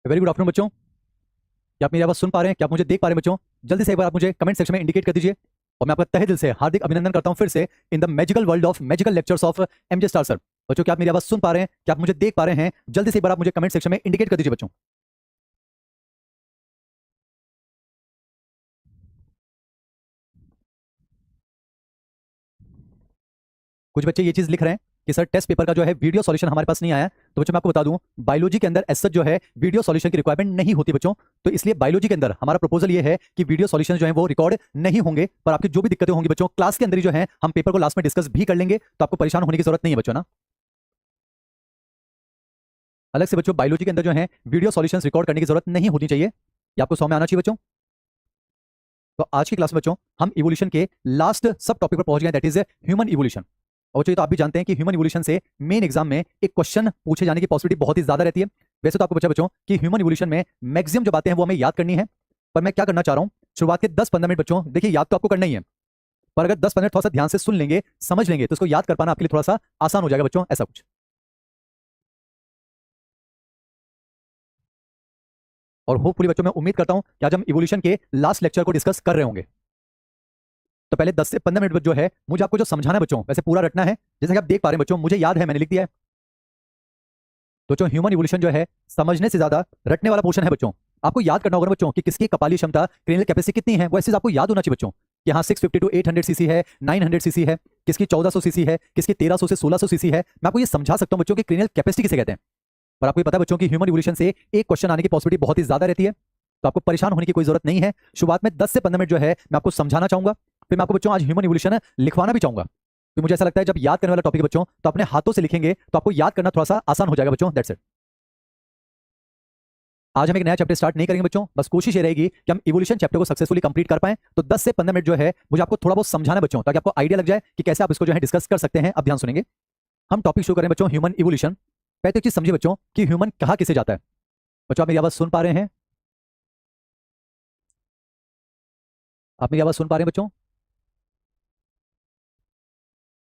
Very good afternoon बच्चों। क्या आप मेरी आवाज सुन पा रहे हैं? क्या आप मुझे देख पा रहे हैं बच्चों? जल्दी से एक बार आप मुझे कमेंट सेक्शन में इंडिकेट कर दीजिए। और मैं आपका तहे दिल से हार्दिक अभिनंदन करता हूं फिर से in the magical world of magical lectures of MJ star sir. बच्चों, क्या आप मेरी आवाज सुन पा रहे हैं? क्या आप मुझे देख पा रहे हैं? जल्दी से एक बार आप मुझे कमेंट सेक्शन में इंडिकेट कर दीजिए बच्चों। कुछ बच्चे ये चीज लिख रहे हैं कि सर टेस्ट पेपर का जो है वीडियो सॉल्यूशन हमारे पास नहीं आया। तो बच्चों मैं आपको बता दूं, बायोलॉजी के अंदर एज सच जो है वीडियो सॉल्यूशन की रिक्वायरमेंट नहीं होती बच्चों। तो इसलिए बायोलॉजी के अंदर हमारा प्रपोजल ये है कि वीडियो सॉल्यूशन जो है वो रिकॉर्ड नहीं होंगे। पर आपकी जो भी दिक्कतें होंगी बच्चों, क्लास के अंदर ही जो है हम पेपर को लास्ट में डिस्कस भी कर लेंगे। तो आपको परेशान होने की जरूरत नहीं है बच्चों ना। अलग से बच्चों बायोलॉजी के अंदर जो है वीडियो सॉल्यूशंस रिकॉर्ड करने की जरूरत नहीं होनी चाहिए। ये आपको 100 में आना चाहिए बच्चों। तो आज की क्लास में बच्चों हम इवोल्यूशन के लास्ट सब टॉपिक पर पहुंच गए, दैट इज ह्यूमन इवोल्यूशन। और बच्चों, तो आप भी जानते हैं कि ह्यूमन इवोल्यूशन से मेन एग्जाम में एक क्वेश्चन पूछे जाने की पॉसिबिलिटी बहुत ही ज्यादा रहती है। वैसे तो आपको बच्चों कि ह्यूमन इवोल्यूशन में मैक्सिमम जो बातें हैं वो हमें याद करनी है। पर मैं क्या करना चाह रहा हूं, शुरुआत के 10-15 मिनट बच्चों देखिए याद तो आपको करना ही है। पर अगर 10-15 मिनट थोड़ा सा ध्यान से सुन लेंगे, समझ लेंगे, तो इसको याद कर पाना आपके लिए थोड़ा सा आसान हो जाएगा बच्चों, ऐसा कुछ। और होपफुली बच्चों मैं उम्मीद करता हूं कि आज हम इवोल्यूशन के लास्ट लेक्चर को डिस्कस कर रहे होंगे। तो पहले 10 से 15 मिनट जो है मुझे आपको जो समझाना है बच्चों, वैसे पूरा रटना है। जैसे कि आप देख पा रहे हैं बच्चों, मुझे याद है, मैंने लिख दिया है। तो जो ह्यूमन इवोल्यूशन जो है समझने से ज्यादा रटने वाला पोर्शन है बच्चों। आपको याद करना होगा ना बच्चों कि किसकी कपाली क्षमता, क्रेनियल कैपेसिटी कितनी है, वो ऐसे आपको याद होना चाहिए बच्चों। कि हाँ 650 टू 800 सीसी है, 900 सीसी है, किसकी 1400 सीसी है, किसकी 1300 से 1600 सीसी है। मैं आपको ये समझा सकता हूँ बच्चों कि क्रेनियल कैपेसिटी किसे कहते हैं। पर आपको ये पता है बच्चों कि ह्यूमन इवोल्यूशन से एक क्वेश्चन आने की पॉसिबिलिटी बहुत ही ज्यादा रहती है। तो आपको परेशान होने की कोई जरूरत नहीं है। शुरुआत में 10 से 15 मिनट जो है मैं आपको समझाना चाहूंगा। फिर मैं आपको बच्चों आज ह्यूमन इवोल्यूशन लिखवाना भी चाहूंगा। तो मुझे ऐसा लगता है जब याद करने वाला टॉपिक बच्चों तो अपने हाथों से लिखेंगे तो आपको याद करना थोड़ा सा आसान हो जाएगा बच्चों, दैट्स इट। आज हम एक नया चैप्टर स्टार्ट नहीं करेंगे बच्चों, बस कोशिश ये रहेगी कि हम इवोल्यूशन चैप्टर को सक्सेसफुली कंप्लीट कर पाएं। तो 10 से 15 मिनट जो है मुझे आपको थोड़ा बहुत समझाना है बच्चों, ताकि आपको आइडिया लग जाए कि कैसे आप इसको जो है डिस्कस कर सकते हैं। अब ध्यान सुनेंगे, हम टॉपिक शुरू करें बच्चों ह्यूमन इवोल्यूशन। पहले तो एक चीज समझिए बच्चों कि ह्यूमन कहा किसे जाता है। बच्चों आप मेरी आवाज सुन पा रहे हैं? आप मेरी आवाज सुन पा रहे हैं बच्चों?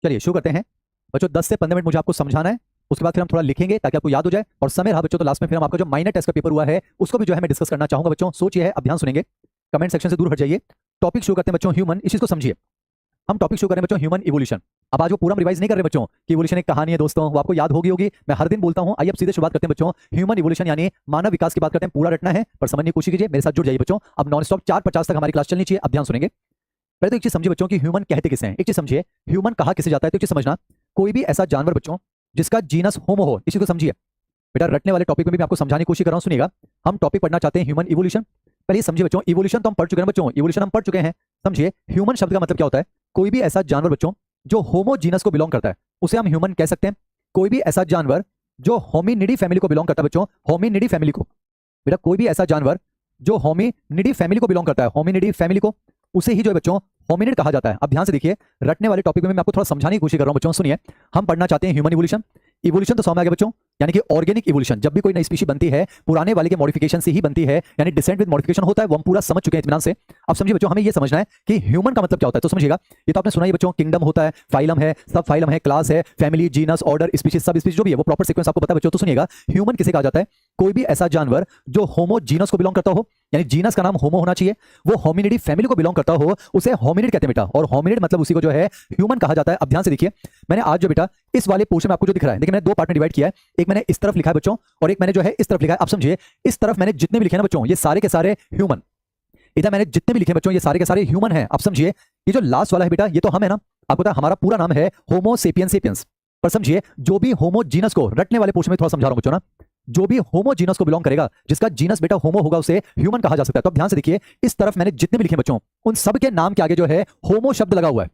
चलिए शुरू करते हैं बच्चों। 10 से 15 मिनट मुझे आपको समझाना है, उसके बाद फिर हम थोड़ा लिखेंगे ताकि आपको याद हो जाए। और समय रहा बच्चों तो लास्ट में फिर हम आपका जो माइनर टेस्ट का पेपर हुआ है उसको भी जो है मैं डिस्कस करना चाहूंगा बच्चों। सोचिए है, अब ध्यान सुनेंगे, कमेंट सेक्शन से दूर हट जाइए। टॉपिक शुरू करते हैं बच्चों ह्यूमन, इस चीज को समझिए। हम टॉपिक शुरू करें बच्चों ह्यूमन इवोल्यूशन। अब आज वो पूरा रिवाइज नहीं कर रहे बच्चों कि इवोल्यूशन एक कहानी है दोस्तों, वो आपको याद होगी। मैं हर दिन बोलता हूं। आइए अब सीधे शुरुआत करते हैं बच्चों। ह्यूमन इवोल्यूशन यानी मानव विकास की बात करते हैं। पूरा रटना है पर समझने की कोशिश कीजिए, मेरे साथ जुड़ जाइए बच्चों। अब नॉन स्टॉप 4:50 तक हमारी क्लास चलनी चाहिए। अब ध्यान सुनेंगे। पहले तो एक चीज समझिए बच्चों कि ह्यूमन कहते किसे हैं। एक चीज समझिए, ह्यूमन कहा किसे जाता है। तो एक चीज समझना, कोई भी ऐसा जानवर बच्चों जिसका जीनस होमो हो, इसी को समझिए। बेटा रटने वाले टॉपिक में भी मैं आपको समझाने की कोशिश कर रहा हूं, सुनिएगा। हम टॉपिक पढ़ना चाहते हैं ह्यूमन इवोल्यूशन। पहले समझिए बच्चों, इवोल्यूशन तो हम पढ़ चुके हैं बच्चों, इवोल्यूशन हम पढ़ चुके हैं। समझिए ह्यूमन शब्द का मतलब क्या होता है। कोई भी ऐसा जानवर बच्चों जो होमो जीनस को बिलोंग करता है उसे हम ह्यूमन कह सकते हैं। कोई भी ऐसा जानवर जो होमिनिडी फैमिली को बिलोंग करता है बच्चों, होमिनिडी फैमिली को। बेटा कोई भी ऐसा जानवर जो होमिनिडी फैमिली को बिलोंग करता है, होमिनिडी फैमिली को, उसे ही जो है बच्चों होमिनिड कहा जाता है। अब ध्यान से देखिए, रटने वाले टॉपिक में मैं आपको थोड़ा समझाने की कोशिश कर रहा हूं बच्चों, सुनिए। हम पढ़ना चाहते हैं ह्यूमन इवोल्यूशन। इवोल्यूशन तो समझ में आ गया बच्चों, यानी कि ऑर्गेनिक इवोल्यूशन। जब भी कोई नई स्पीशी बनती है पुराने वाले के मॉडिफिकेशन से ही बनती है, यानी डिसेंट विद मॉडिफिकेशन होता है। वो हम पूरा समझ चुके हैं इत्मीनान से। अब समझिए बच्चों, हमें ये समझना है कि ह्यूमन का मतलब क्या होता है। तो समझिएगा, ये तो आपने सुना ही बच्चों, किंगडम होता है, फाइलम है, सब फाइलम है, क्लास है, फैमिली, जीनस, ऑर्डर, स्पीशीज, सब स्पीशीज, जो भी है वो प्रॉपर सीक्वेंस आपको पता है बच्चों। तो सुनिएगा, ह्यूमन किसे कहा जाता है। कोई भी ऐसा जानवर जो होमो जीनस को बिलोंग करता हो, यानी जीनस का नाम होमो होना चाहिए, वो होमिनिडी फैमिली को बिलोंग करता हो, उसे होमिनिड कहते हैं बेटा। और होमिनिड मतलब उसी को जो है ह्यूमन कहा जाता है। अब ध्यान से देखिए, मैंने आज जो बेटा इस वाले पोर्शन में आपको जो दिख रहा है, देखिए मैंने दो पार्ट में डिवाइड किया है। एक मैंने इस तरफ लिखा है बच्चों और एक मैंने जो है इस तरफ लिखा है। अब समझिए, इस तरफ मैंने जितने भी लिखे ना बच्चों, ये सारे के सारे ह्यूमन। इधर मैंने जितने भी लिखे बच्चों, ये सारे के सारे ह्यूमन हैं। अब समझिए, ये जो लास्ट वाला है बेटा, ये तो हम है ना। आपको पता है हमारा पूरा नाम है होमो सेपियंस सेपियंस। पर समझिए, जो भी होमो जीनस को, रटने वाले पोर्शन में थोड़ा समझा रहा हूं बच्चों ना, जो भी होमो जीनस को बिलोंग करेगा, जिसका जीनस बेटा होमो होगा, उसे ह्यूमन कहा जा सकता है। तो अब ध्यान से देखिए, इस तरफ मैंने जितने भी लिखे बच्चों, उन सब के नाम के आगे जो है होमो शब्द लगा हुआ है।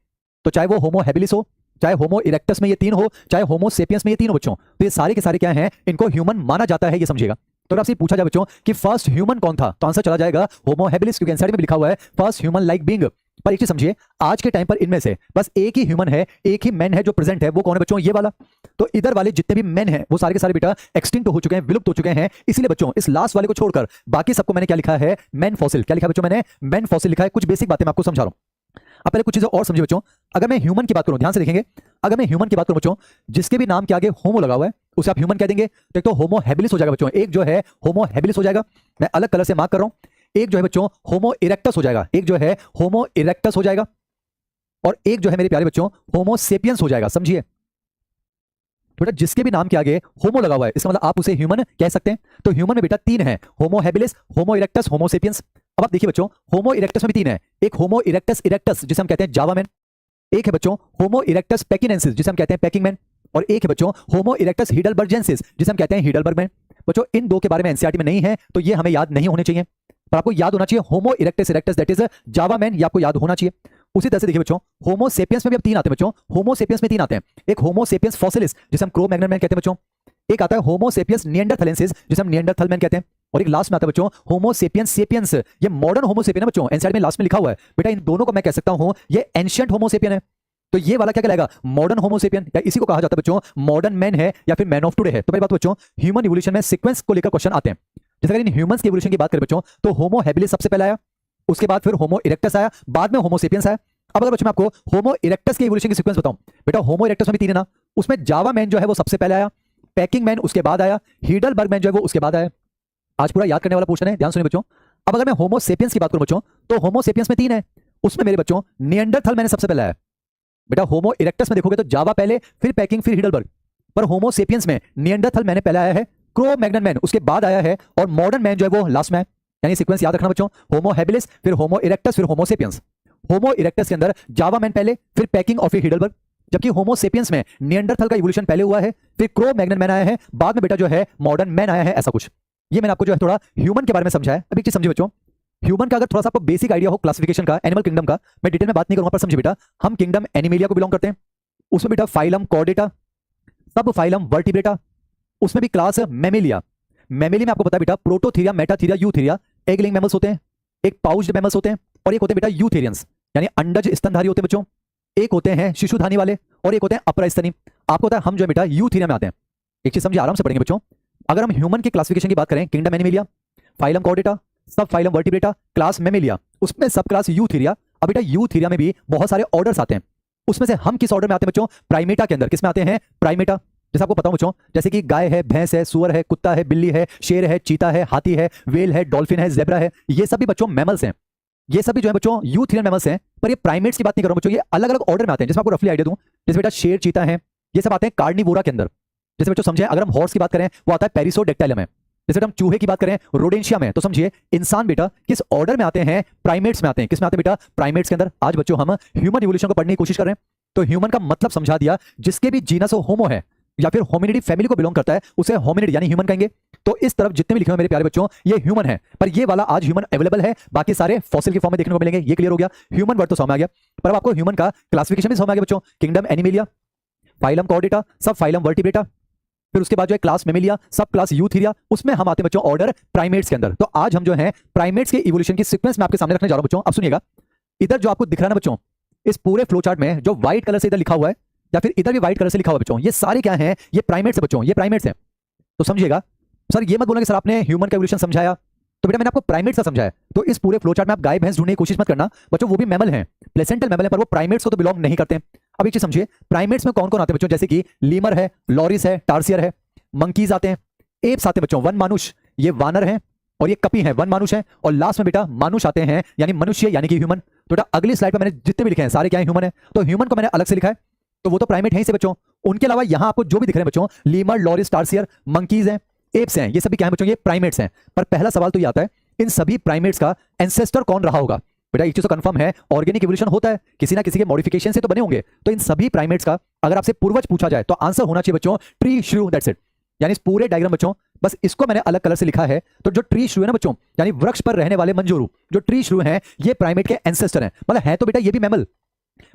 तो चाहे वो होमो हैबिलिस हो, चाहे होमो इरेक्टस में ये तीन हो, चाहे होमो सेपियंस में ये तीन हो बच्चों, तो ये सारे के सारे क्या हैं, इनको ह्यूमन माना जाता है, ये समझिएगा। तो आपसे पूछा जाए बच्चों कि फर्स्ट ह्यूमन कौन था, तो आंसर चला जाएगा होमो हैबिलिस, क्योंकि आंसर में भी लिखा हुआ है फर्स्ट ह्यूमन लाइक बीइंग। पर एक चीज समझिए, आज के टाइम पर इनमें से बस एक ही ह्यूमन है, एक ही मैन है जो प्रेजेंट है। वो कौन है बच्चों, ये वाला। तो इधर वाले जितने भी मैन हैं वो सारे के सारे बेटा एक्सटिंक्ट हो चुके हैं, विलुप्त हो चुके हैं। इसीलिए बच्चों इस लास्ट वाले को छोड़कर बाकी सबको मैंने क्या लिखा है, मैन फॉसिल। क्या लिखा है बच्चों मैंने, मैन फॉसिल लिखा है। कुछ बेसिक बातें मैं आपको समझा रहा हूं। अब पहले कुछ चीजें और समझिए बच्चों। अगर मैं ह्यूमन की बात करूं, ध्यान से देखेंगे, अगर मैं ह्यूमन की बात करूं बच्चों, जिसके भी नाम के आगे होमो लगा हुआ है उसे आप ह्यूमन कह देंगे। तो एक तो होमो हैबिलिस हो जाएगा बच्चों, एक जो है होमो हैबिलिस हो जाएगा, मैं अलग कलर से मार्क कर रहा हूं। एक जो है बच्चों होमो इरेक्टस हो जाएगा, एक जो है होमो इरेक्टस हो जाएगा, और एक जो है मेरे प्यारे बच्चों होमो सेपियंस हो जाएगा। समझिए बेटा, जिसके भी नाम के आगे होमो लगा हुआ है इसका मतलब आप उसे ह्यूमन कह सकते हैं। तो ह्यूमन में बेटा तीन है, होमो हैबिलिस, होमो इरेक्टस, होमो सेपियंस। अब आप देखिए बच्चों, होमो इरेक्टस में भी तीन है, एक होमो इरेक्टस इरेक्टस जिसे हम कहते हैं जावा मैन, एक है बच्चों होमो इरेक्टस पेकिनेंसिस जिसे हम कहते हैं पैकिंग मैन, और एक है बच्चों होमो इरेक्टस हिडलबर्जेंसिस जिसे हम कहते हैं हिडलबर्ग मैन। बच्चों इन दो के बारे में एनसीईआरटी में नहीं है तो ये हमें याद नहीं होने चाहिए, पर आपको याद होना चाहिए homo erectus erectus that is Java man, ये आपको याद होना चाहिए। उसी तरह से देखिए बच्चों, होमो सेपियंस में भी अब तीन आते हैं बच्चों, होमो सेपियंस में तीन आते हैं, एक होमो सेपियंस फॉसिलिस जिसे हम क्रो मैग्नन मैन कहते हैं बच्चों, एक आता है होमो सेपियंस निएंडरथालेंसिस जिसे हम निएंडरथल मैन कहते हैं, और एक लास्ट में आता है बच्चों होमो सेपियंस सेपियंस, ये मॉडर्न होमो सेपियन है बच्चों, एनसीईआरटी में लास्ट में लिखा हुआ है। बेटा इन दोनों को मैं कह सकता हूं ये एंशिएंट होमो सेपियन है, तो ये वाला क्या कहलाएगा, मॉडर्न होमो सेपियन, या इसी को कहा जाता है बच्चों मॉडर्न मैन है या फिर मैन ऑफ टुडे है। तो मेरी बात बच्चों, ह्यूमन इवोल्यूशन में सीक्वेंस को लेकर क्वेश्चन आते हैं। जैसे अगर इन ह्यूमंस की इवोल्यूशन की बात करें बच्चों, तो होमो हैबिलिस सबसे पहले आया, उसके बाद फिर होमो इरेक्टस आया, बाद में होमो सेपियंस आया। अब अगर बच्चों मैं आपको होमो इरेक्टस की इवोल्यूशन की सीक्वेंस बताऊं, बेटा होमो इरेक्टस में भी तीन है ना, उसमें जावा मैन जो है वो सबसे पहले आया, पैकिंग मैन उसके बाद आया, हीडलबर्ग मैन जो है वो उसके बाद आया। आज पूरा याद करने वाला क्वेश्चन है, ध्यान सुनिए बच्चों। अब अगर मैं होमो सेपियंस की बात करूं बच्चों, तो होमो सेपियंस में तीन है, उसमें मेरे बच्चों निएंडरथल मैंने सबसे पहले आया। बेटा होमो इरेक्टस में देखोगे तो जावा पहले, फिर पैकिंग, फिर हिडलबर्ग, पर होमो सेपियंस में निएंडरथल मैंने पहले आया है, क्रो मैग्नन मैन उसके बाद आया है, और मॉडर्न मैन जो है वो लास्ट में है। यानी सीक्वेंस याद रखना बच्चों, होमो हैबिलिस, फिर होमो इरेक्टस, फिर होमो सेपियंस। होमो इरेक्टस के अंदर जावा मैन पहले, फिर पैकिंग और फिर हिडलबर्ग, जबकि होमो सेपियंस में निएंडरथल का इवोल्यूशन पहले हुआ है, फिर क्रो मैग्नन मैन आया है, बाद में बेटा जो है मॉडर्न मैन आया है, ऐसा कुछ। ये मैंने आपको जो है थोड़ा ह्यूमन के बारे में समझाया। अब एक चीज समझिए बच्चों, ह्यूमन का अगर थोड़ा सा आपको बेसिक आइडिया हो क्लासिफिकेशन का, एनिमल किंगडम का, मैं डिटेल में बात नहीं करूंगा, पर समझिए बेटा, हम किंगडम एनिमेलिया को बिलोंग करते हैं, उसमें बेटा फाइलम कॉर्डेटा, सब फाइलम वर्टिब्रेटा, उसमें भी क्लास मैमेलिया। मैमेली में आपको पता है बेटा Prototheria, Metatheria, Eutheria, egg laying mammals होते हैं, एक पाउच्ड मैमल्स होते हैं, और एक होते हैं बेटा यूथेरियंस यानी अंडज स्तनधारी होते हैं बच्चों, एक होते हैं शिशुधानी वाले, और एक होते हैं अपरास्तनी। आपको पता है हम जो है बेटा यूथीरिया में आते हैं। एक चीज समझिए, आराम से पढ़ेंगे बच्चों। अगर हम ह्यूमन की क्लासिफिकेशन की बात करें, किंगडम एनिमेलिया, फाइलम कॉर्डेटा, सब फाइलम वर्टिब्रेटा, क्लास मैमेलिया, उसमें सब क्लास यूथीरिया। अब बेटा यूथीरिया में भी बहुत सारे ऑर्डर्स आते हैं, उसमें से हम किस ऑर्डर में आते हैं बच्चों, प्राइमेटा के अंदर। किस में आते हैं, प्राइमेटा। जैसे आपको पता हो बच्चों, जैसे कि गाय है, भैंस है, सुअर है, कुत्ता है, बिल्ली है, शेर है, चीता है, हाथी है, वेल है, डॉल्फिन है, जेब्रा है, ये सब भी बच्चों मैमल्स हैं। ये सभी जो है बच्चों यूथेरियन मैमल्स हैं, पर ये प्राइमेट्स की बात नहीं कर रहा हूं बच्चों, ये अलग अलग ऑर्डर में आते हैं। जैसे आपको रफली आइडिया दूं, जैसे बेटा शेर, चीता है, ये सब आते हैं कार्निवोरा के अंदर। जैसे बच्चों समझे, अगर हम हॉर्स की बात करें वो आता है पेरिसोडेक्टाइलम में। जैसे हम चूहे की बात करें रोडेंशिया में, तो समझिए इंसान बेटा किस ऑर्डर में आते हैं, प्राइमेट्स में आते हैं। किस में आते हैं बेटा, प्राइमेट्स के अंदर। आज बच्चों हम ह्यूमन इवोल्यूशन को पढ़ने की कोशिश कर रहे हैं, तो ह्यूमन का मतलब समझा दिया, जिसके भी जीनस होमो है या फिर होमिनिडी फैमिली को बिलोंग करता है उसे होमिनिड यानी ह्यूमन कहेंगे। तो इस तरफ जितने भी लिखे हुए मेरे प्यारे बच्चों ये ह्यूमन है, पर ये वाला आज ह्यूमन अवेलेबल है, बाकी सारे फॉसिल की फॉर्म में देखने को मिलेंगे। ये क्लियर हो गया, ह्यूमन वर्ड तो समझ आ गया, पर अब आपको ह्यूमन का क्लासिफिकेशन भी समझ आ गया बच्चों। किंगडम एनिमेलिया, फाइलम कॉर्डेटा, सब फाइलम वर्टिब्रेटा, फिर उसके बाद जो है क्लास मैमेलिया, सब क्लास यूथीरिया, उसमें हम आते हैं बच्चों ऑर्डर प्राइमेट्स के अंदर। तो आज हम जो है प्राइमेट्स के इवोल्यूशन की सीक्वेंस में आपके सामने रखने जा रहा हूं बच्चों। अब सुनिएगा, इधर जो आपको दिख रहा है ना बच्चों, इस पूरे फ्लो चार्ट में जो व्हाइट कलर से इधर लिखा हुआ है या फिर इधर भी व्हाइट कलर से लिखा हुआ है बच्चों, ये सारे क्या हैं, ये प्राइमेट्स है बच्चों, ये प्राइमेट्स हैं। तो समझिएगा सर, ये मत बोलेंगे सर आपने ह्यूमन का इवोल्यूशन समझाया, तो बेटा मैंने आपको प्राइमेट्स का समझाया। तो इस पूरे फ्लो चार्ट में आप गाय भैंस ढूंढने की कोशिश मत करना बच्चों, वो भी मैमल हैं, प्लेसेंटल मैमल है, पर वो प्राइमेट्स को तो बिलोंग नहीं करते। अब एक चीज समझिए, प्राइमेट्स में कौन कौन आते हैं बच्चों, जैसे कि लीमर है, लॉरिस है, टार्सियर है, मंकीज आते हैं, एप्स आते हैं बच्चों, वन मानुष, ये वानर हैं, और ये कपी हैं, वन मानुष है, और लास्ट में बेटा मानुष आते हैं यानी मनुष्य यानी कि ह्यूमन। तो बेटा अगली स्लाइड पर मैंने जितने भी लिखे हैं सारे क्या है, ह्यूमन है। तो ह्यूमन को मैंने अलग से लिखा है, तो वो तो प्राइमेट है ही से बच्चों। उनके अलावा यहां आपको जो भी दिख रहे हैं बच्चों, लीमर, लॉरिस, टार्सियर, मंकीज हैं, एप्स हैं, ये सभी क्या है बच्चों, ये प्राइमेट्स हैं। पर पहला सवाल तो ये आता है, इन सभी प्राइमेट्स का एंसेस्टर कौन रहा होगा। बेटा एक चीज तो कंफर्म है, ऑर्गेनिक इवोल्यूशन होता है, किसी ना किसी के मॉडिफिकेशन से तो बने होंगे। तो इन सभी प्राइमेट्स का अगर आपसे पूर्वज पूछा जाए तो आंसर होना चाहिए बच्चों ट्री श्रू, दैट्स इट। यानी इस पूरे डायग्राम बच्चों, बस इसको मैंने अलग कलर से लिखा है। तो जो ट्री श्रू है ना बच्चों, यानी वृक्ष पर रहने वाले मंजूरू, जो ट्री श्रू हैं, ये प्राइमेट के एंसेस्टर हैं। मतलब है तो बेटा ये भी मैमल,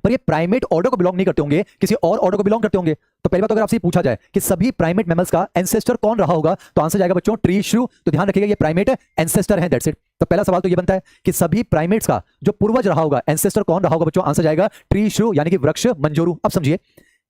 पर ये प्राइमेट ऑर्डर को बिलोंग नहीं करते होंगे, किसी और ऑर्डर को बिलोंग करते होंगे। तो पहली बात अगर आपसे पूछा जाए कि सभी प्राइमेट मैमल्स का एंसेस्टर कौन रहा होगा, तो आंसर जाएगा बच्चों ट्री श्रू। तो ध्यान रखिएगा ये प्राइमेट एंसेस्टर है, दैट्स इट। तो पहला सवाल तो ये बनता है कि सभी प्राइमेट्स का जो पूर्वज रहा होगा, एंसेस्टर कौन रहा होगा बच्चों, आंसर जाएगा ट्री श्रू यानी कि वृक्ष मंजूरू। अब समझिए,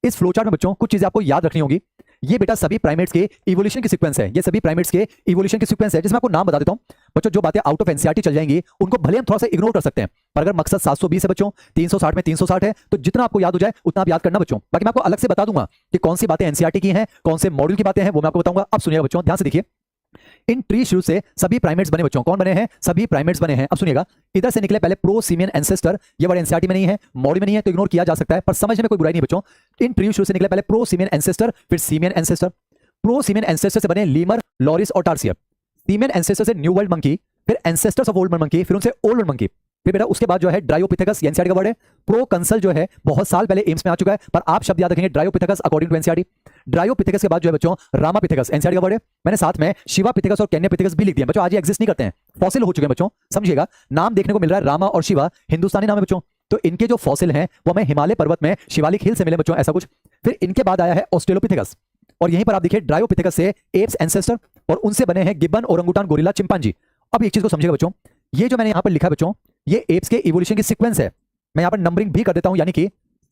इस फ्लोचार्ट में बच्चों कुछ चीजें आपको याद रखनी होगी। ये बेटा सभी प्राइमेट्स के इवोल्यूशन की सीक्वेंस है, ये सभी प्राइमेट्स के इवोल्यूशन की सीक्वेंस है, जिसमें आपको नाम बता देता हूं बच्चों। जो बातें आउट ऑफ एनसीईआरटी चल जाएंगी उनको भले हम थोड़ा सा इग्नोर कर सकते हैं, पर अगर मकसद 720 है बच्चों, 360 में 360 है, तो जितना आपको याद हो जाए उतना आप याद करना बच्चों। बाकी मैं आपको अलग से बता दूंगा कि कौन सी बातें एनसीईआरटी की हैं, कौन से मॉड्यूल की बातें हैं, वो मैं आपको बताऊंगा। अब सुनिएगा बच्चों, ध्यान से देखिए। इन ट्री शुरू से सभी प्राइमेट्स बने बच्चों। कौन बने हैं? सभी प्राइमेट्स बने हैं। अब सुनिएगा, इधर से निकले पहले प्रो सीमियन एंसेस्टर। ये वर्ड एनसीईआरटी में नहीं है, मॉड्यूल में नहीं है, तो इग्नोर किया जा सकता है, पर समझने में कोई बुराई नहीं बच्चों। इन ट्री शुरू से निकले पहले प्रो सीमियन एंसेस्टर, फिर simian ancestor. Pro simian ancestor से बने लीमर, लॉरिस और टार्सियर। सीमियन एंसेस्टर से न्यू वर्ल्ड मंकी, फिर ancestors of old World monkey, फिर उनसे ओल्ड वर्ल्ड मंकी। फिर बेटा उसके बाद जो है ड्रायोपिथेकस, एनसीईआरटी का वर्ड है। प्रो कंसल जो है बहुत साल पहले एम्स में आ चुका है, पर आप शब्द याद रखेंगे Dryopithecus according to NCERT. Dryopithecus के बाद जो है बच्चों रामापिथेकस, एनसीईआरटी का वर्ड है। मैंने साथ में शिवापिथेकस और कैन्यापिथेकस भी लिख दिया बच्चों, आज ये एग्जिस्ट नहीं करते हैं, फॉसिल हो चुके हैं बच्चों। समझिएगा, नाम देखने को मिल रहा है रामा और शिवा, हिंदुस्तानी नाम है बच्चों, तो इनके जो फॉसिल हैं वो हमें हिमालय पर्वत में शिवालिक हिल से मिले बच्चों, ऐसा कुछ। फिर इनके बाद आया है ऑस्ट्रेलोपिथेकस, और यहीं पर आप देखिए ड्रायोपिथेकस से एप्स एंसेस्टर, और उनसे बने हैं गिब्बन, ओरंगुटान, गोरिल्ला, चिंपांजी। अब एक चीज को समझिएगा बच्चों, ये जो मैंने यहां पर लिखा है बच्चों, ये एप्स के इवोल्यूशन की सीक्वेंस है। मैं यहां पर नंबरिंग भी कर देता हूं, यानी कि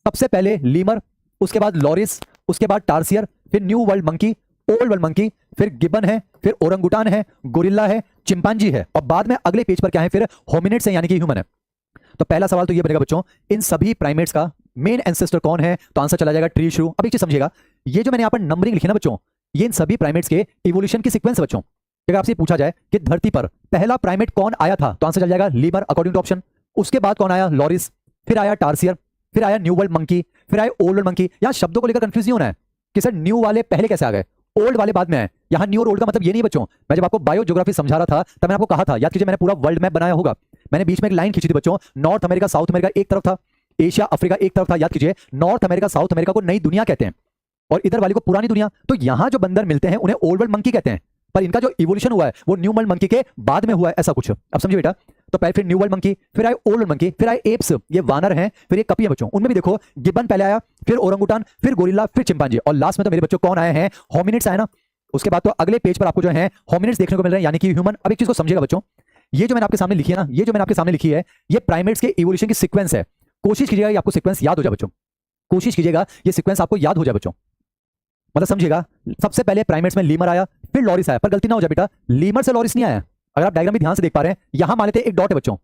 सबसे पहले लीमर, उसके बाद लॉरिस, उसके बाद टार्सियर, फिर new World monkey, Old World monkey, फिर गिब्बन है, फिर ओरंगुटान है, गोरिल्ला है, चिंपांजी है, और बाद में अगले पेज पर क्या है, फिर होमिनिड्स है, यानी कि ह्यूमन है। तो पहला सवाल तो ये बनेगा बच्चों, इन सभी प्राइमेट्स का मेन एंसेस्टर कौन है? तो आंसर चला जाएगा ट्री शुरू। अब एक चीज समझिएगा, ये जो मैंने यहां पर नंबरिंग लिखी ना बच्चों, ये इन सभी प्राइमेट्स के इवोल्यूशन की सीक्वेंस है बच्चों। अगर आपसे पूछा जाए कि धरती पर पहला प्राइमेट कौन आया था, तो आंसर चल जाएगा लीमर अकॉर्डिंग टू ऑप्शन। उसके बाद कौन आया? लॉरिस, फिर आया टार्सियर, फिर आया न्यू वर्ल्ड मंकी, फिर आया ओल्ड वर्ल्ड मंकी। यहां शब्दों को लेकर कंफ्यूज नहीं होना है कि सर न्यू वाले पहले कैसे आ गए, ओल्ड वाले बाद में आए। यहां न्यू और ओल्ड का मतलब ये नहीं बच्चों। मैं जब आपको बायो ज्योग्राफी समझा रहा था तब मैंने आपको कहा था, याद कीजिए, मैंने पूरा वर्ल्ड मैप बनाया होगा, मैंने बीच में एक लाइन खींची थी बच्चों, नॉर्थ अमेरिका साउथ अमेरिका एक तरफ था, एशिया अफ्रीका एक तरफ था। याद कीजिए, नॉर्थ अमेरिका साउथ अमेरिका को नई दुनिया कहते हैं और इधर वाली को पुरानी दुनिया। तो यहां जो बंदर मिलते हैं उन्हें ओल्ड वर्ल्ड मंकी कहते हैं, पर इनका जो इवोल्यूशन हुआ है वो न्यू वर्ल्ड मंकी के बाद में हुआ है, ऐसा कुछ। अब समझिए बेटा, तो पहले फिर न्यू वर्ल्ड मंकी, फिर आए ओल्ड वर्ल्ड मंकी, फिर आए एप्स, ये वानर हैं, फिर ये कपी है बच्चों। उनमें भी देखो गिब्बन पहले आया, फिर ओरंगुटान, फिर गोरिल्ला, फिर चिंपांजी, और लास्ट में तो मेरे बच्चों कौन आए हैं? होमिनिड्स आए ना। उसके बाद तो अगले पेज पर आपको जो है होमिनिड्स देखने को मिल रहे हैं, यानी कि ह्यूमन। अब एक चीज को समझिएगा बच्चों, ये जो मैंने आपके सामने लिखी है ना, ये जो मैंने आपके सामने लिखी है, ये प्राइमेट्स के इवोल्यूशन की सीक्वेंस है। कोशिश कीजिएगा ये आपको सीक्वेंस याद हो जाए बच्चों, कोशिश कीजिएगा ये सीक्वेंस आपको याद हो जाए बच्चों। मतलब समझिएगा, सबसे पहले प्राइमेट्स में लीमर आया, फिर लॉरिस आया, पर गलती ना हो जाए बेटा, लीमर से लॉरिस नहीं आया। अगर आप डायग्राम में ध्यान से देख पा रहे हैं, यहां मान लेते एक डॉट है बच्चों,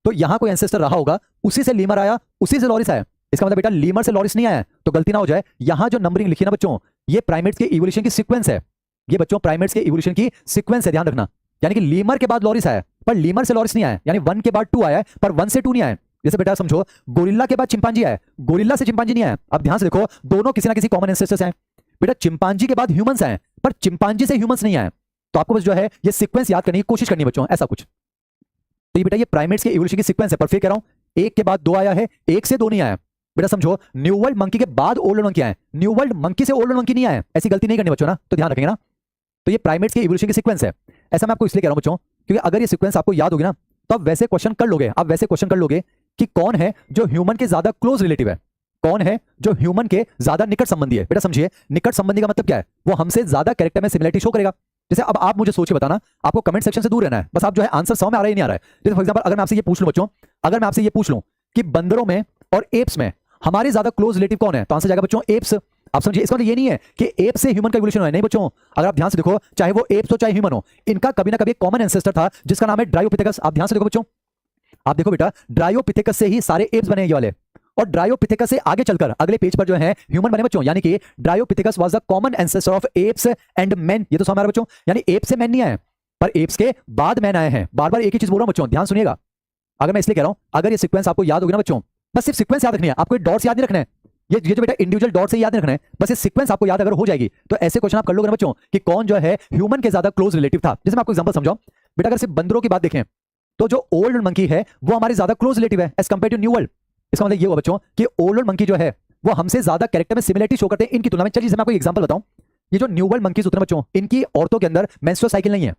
तो यहां कोई एंसेस्टर रहा होगा, उसी से लीमर आया, उसी से लॉरिस आया। इसका मतलब बेटा लीमर से लॉरिस नहीं आया, तो गलती ना हो जाए, यहां जो नंबरिंग लिखी ना बच्चों, ये प्राइमेट्स के इवोल्यूशन की सीक्वेंस है। ये बच्चों प्राइमेट्स के इवोल्यूशन की सीक्वेंस है, ध्यान रखना। यानी कि लीमर के बाद लॉरिस आया, पर लीमर से लॉरिस नहीं आया, यानी 1 के बाद 2 आया, पर 1 से 2 नहीं आया। जैसे बेटा समझो, गोरिल्ला के बाद चिंपांजी आया, गोरिल्ला से चिंपांजी नहीं आया। अब ध्यान से देखो, दोनों किसी ना किसी कॉमन एंसेस्टर से आए। बेटा चिंपांजी के बाद ह्यूमंस आए, पर चिंपांजी से ह्यूमंस नहीं आए। तो आपको बस जो है ये सीक्वेंस याद करने की कोशिश करनी बच्चों, ऐसा कुछ। तो ये बेटा ये प्राइमेट्स के इवोल्यूशन की सीक्वेंस है, पर फिर कह रहा हूं, 1 के बाद 2 आया है, 1 से 2 नहीं आया। बेटा समझो, न्यू वर्ल्ड मंकी के बाद ओल्ड वर्ल्ड मंकी आए, न्यू वर्ल्ड मंकी से ओल्ड वर्ल्ड मंकी नहीं आए। ऐसी गलती नहीं करनी बच्चों ना, तो ध्यान रखेंगे ना। तो ये प्राइमेट्स के इवोल्यूशन की सीक्वेंस है। ऐसा मैं आपको इसलिए कह रहा हूं बच्चों, क्योंकि अगर ये सीक्वेंस आपको याद होगी ना, तो आप वैसे क्वेश्चन कर लोगे, आप वैसे क्वेश्चन कर लोगे कि कौन है जो ह्यूमन के ज्यादा क्लोज रिलेटिव है, कौन है जो ह्यूमन के ज्यादा निकट संबंधी है। बेटा समझिए, निकट संबंधी का मतलब क्या है? वो हमसे ज्यादा कैरेक्टर में सिमिलरिटी शो करेगा। जैसे अब आप मुझे सोच के बताना, आपको कमेंट सेक्शन से दूर रहना है, बस आप जो है आंसर समझ में आ रहा है नहीं आ रहा है। जैसे फॉर एग्जांपल, अगर मैं आपसे ये पूछ लूं बच्चों, अगर मैं आपसे ये पूछ लूं कि बंदरों में और एप्स में हमारे ज्यादा क्लोज रिलेटिव कौन है, तो आंसर जाएगा बच्चों एप्स। आप समझिए, इसका मतलब ये नहीं है कि एप से ह्यूमन का इवोल्यूशन हुआ है, नहीं बच्चों। अगर आप ध्यान से देखो, चाहे वो एप्स हो चाहे ह्यूमन हो, इनका कभी ना कभी कॉमन एंसेस्टर था जिसका नाम है ड्रायोपिथेकस। आप ध्यान से देखो बच्चों, आप देखो बेटा, ड्रायोपिथेकस से ही सारे एप्स बने ये वाले, और ड्रायोपिथेकस से आगे चलकर अगले पेज पर जो है ह्यूमन बने बच्चों। यानी कि Dryopithecus was the common ancestor of apes and man. ये तो समझ आ रहा है बच्चों, यानी एप्स से मैन नहीं आए, पर एप्स के बाद मैन आए हैं। बार बार एक ही चीज बोल रहा हूं बच्चों, ध्यान सुनिएगा। अगर मैं इसलिए कह रहा हूं, अगर ये सीक्वेंस आपको याद होगी ना बच्चों, बस सिर्फ सीक्वेंस याद रखनी है, आपको डॉट्स याद नहीं रखना है। ये जो बेटा इंडिविजुअल डॉट से याद नहीं रखना है, बस ये सीक्वेंस आपको याद अगर हो जाएगी, तो ऐसे क्वेश्चन आप कर लोगे ना बच्चों कि कौन जो है ह्यूमन के ज्यादा क्लोज रिलेटिव था। जैसे मैं आपको एग्जांपल समझाऊं बेटा, अगर सिर्फ बंदरों की बात देखें, तो जो ओल्ड मंकी है वो हमारे ज्यादा क्लोज रिलेटिव है as compare to New World. इसका मतलब ये हुआ बच्चों कि ओल्ड मंकी जो है वो हमसे ज्यादा कैरेक्टर में सिमिलरिटी शो करते हैं इनकी तुलना में। चलिए मैं आपको एग्जांपल बताऊं, ये जो न्यू वर्ल्ड मंकीज होते हैं बच्चों, इनकी औरतों के अंदर मेंस्ट्रुअल साइकिल नहीं है।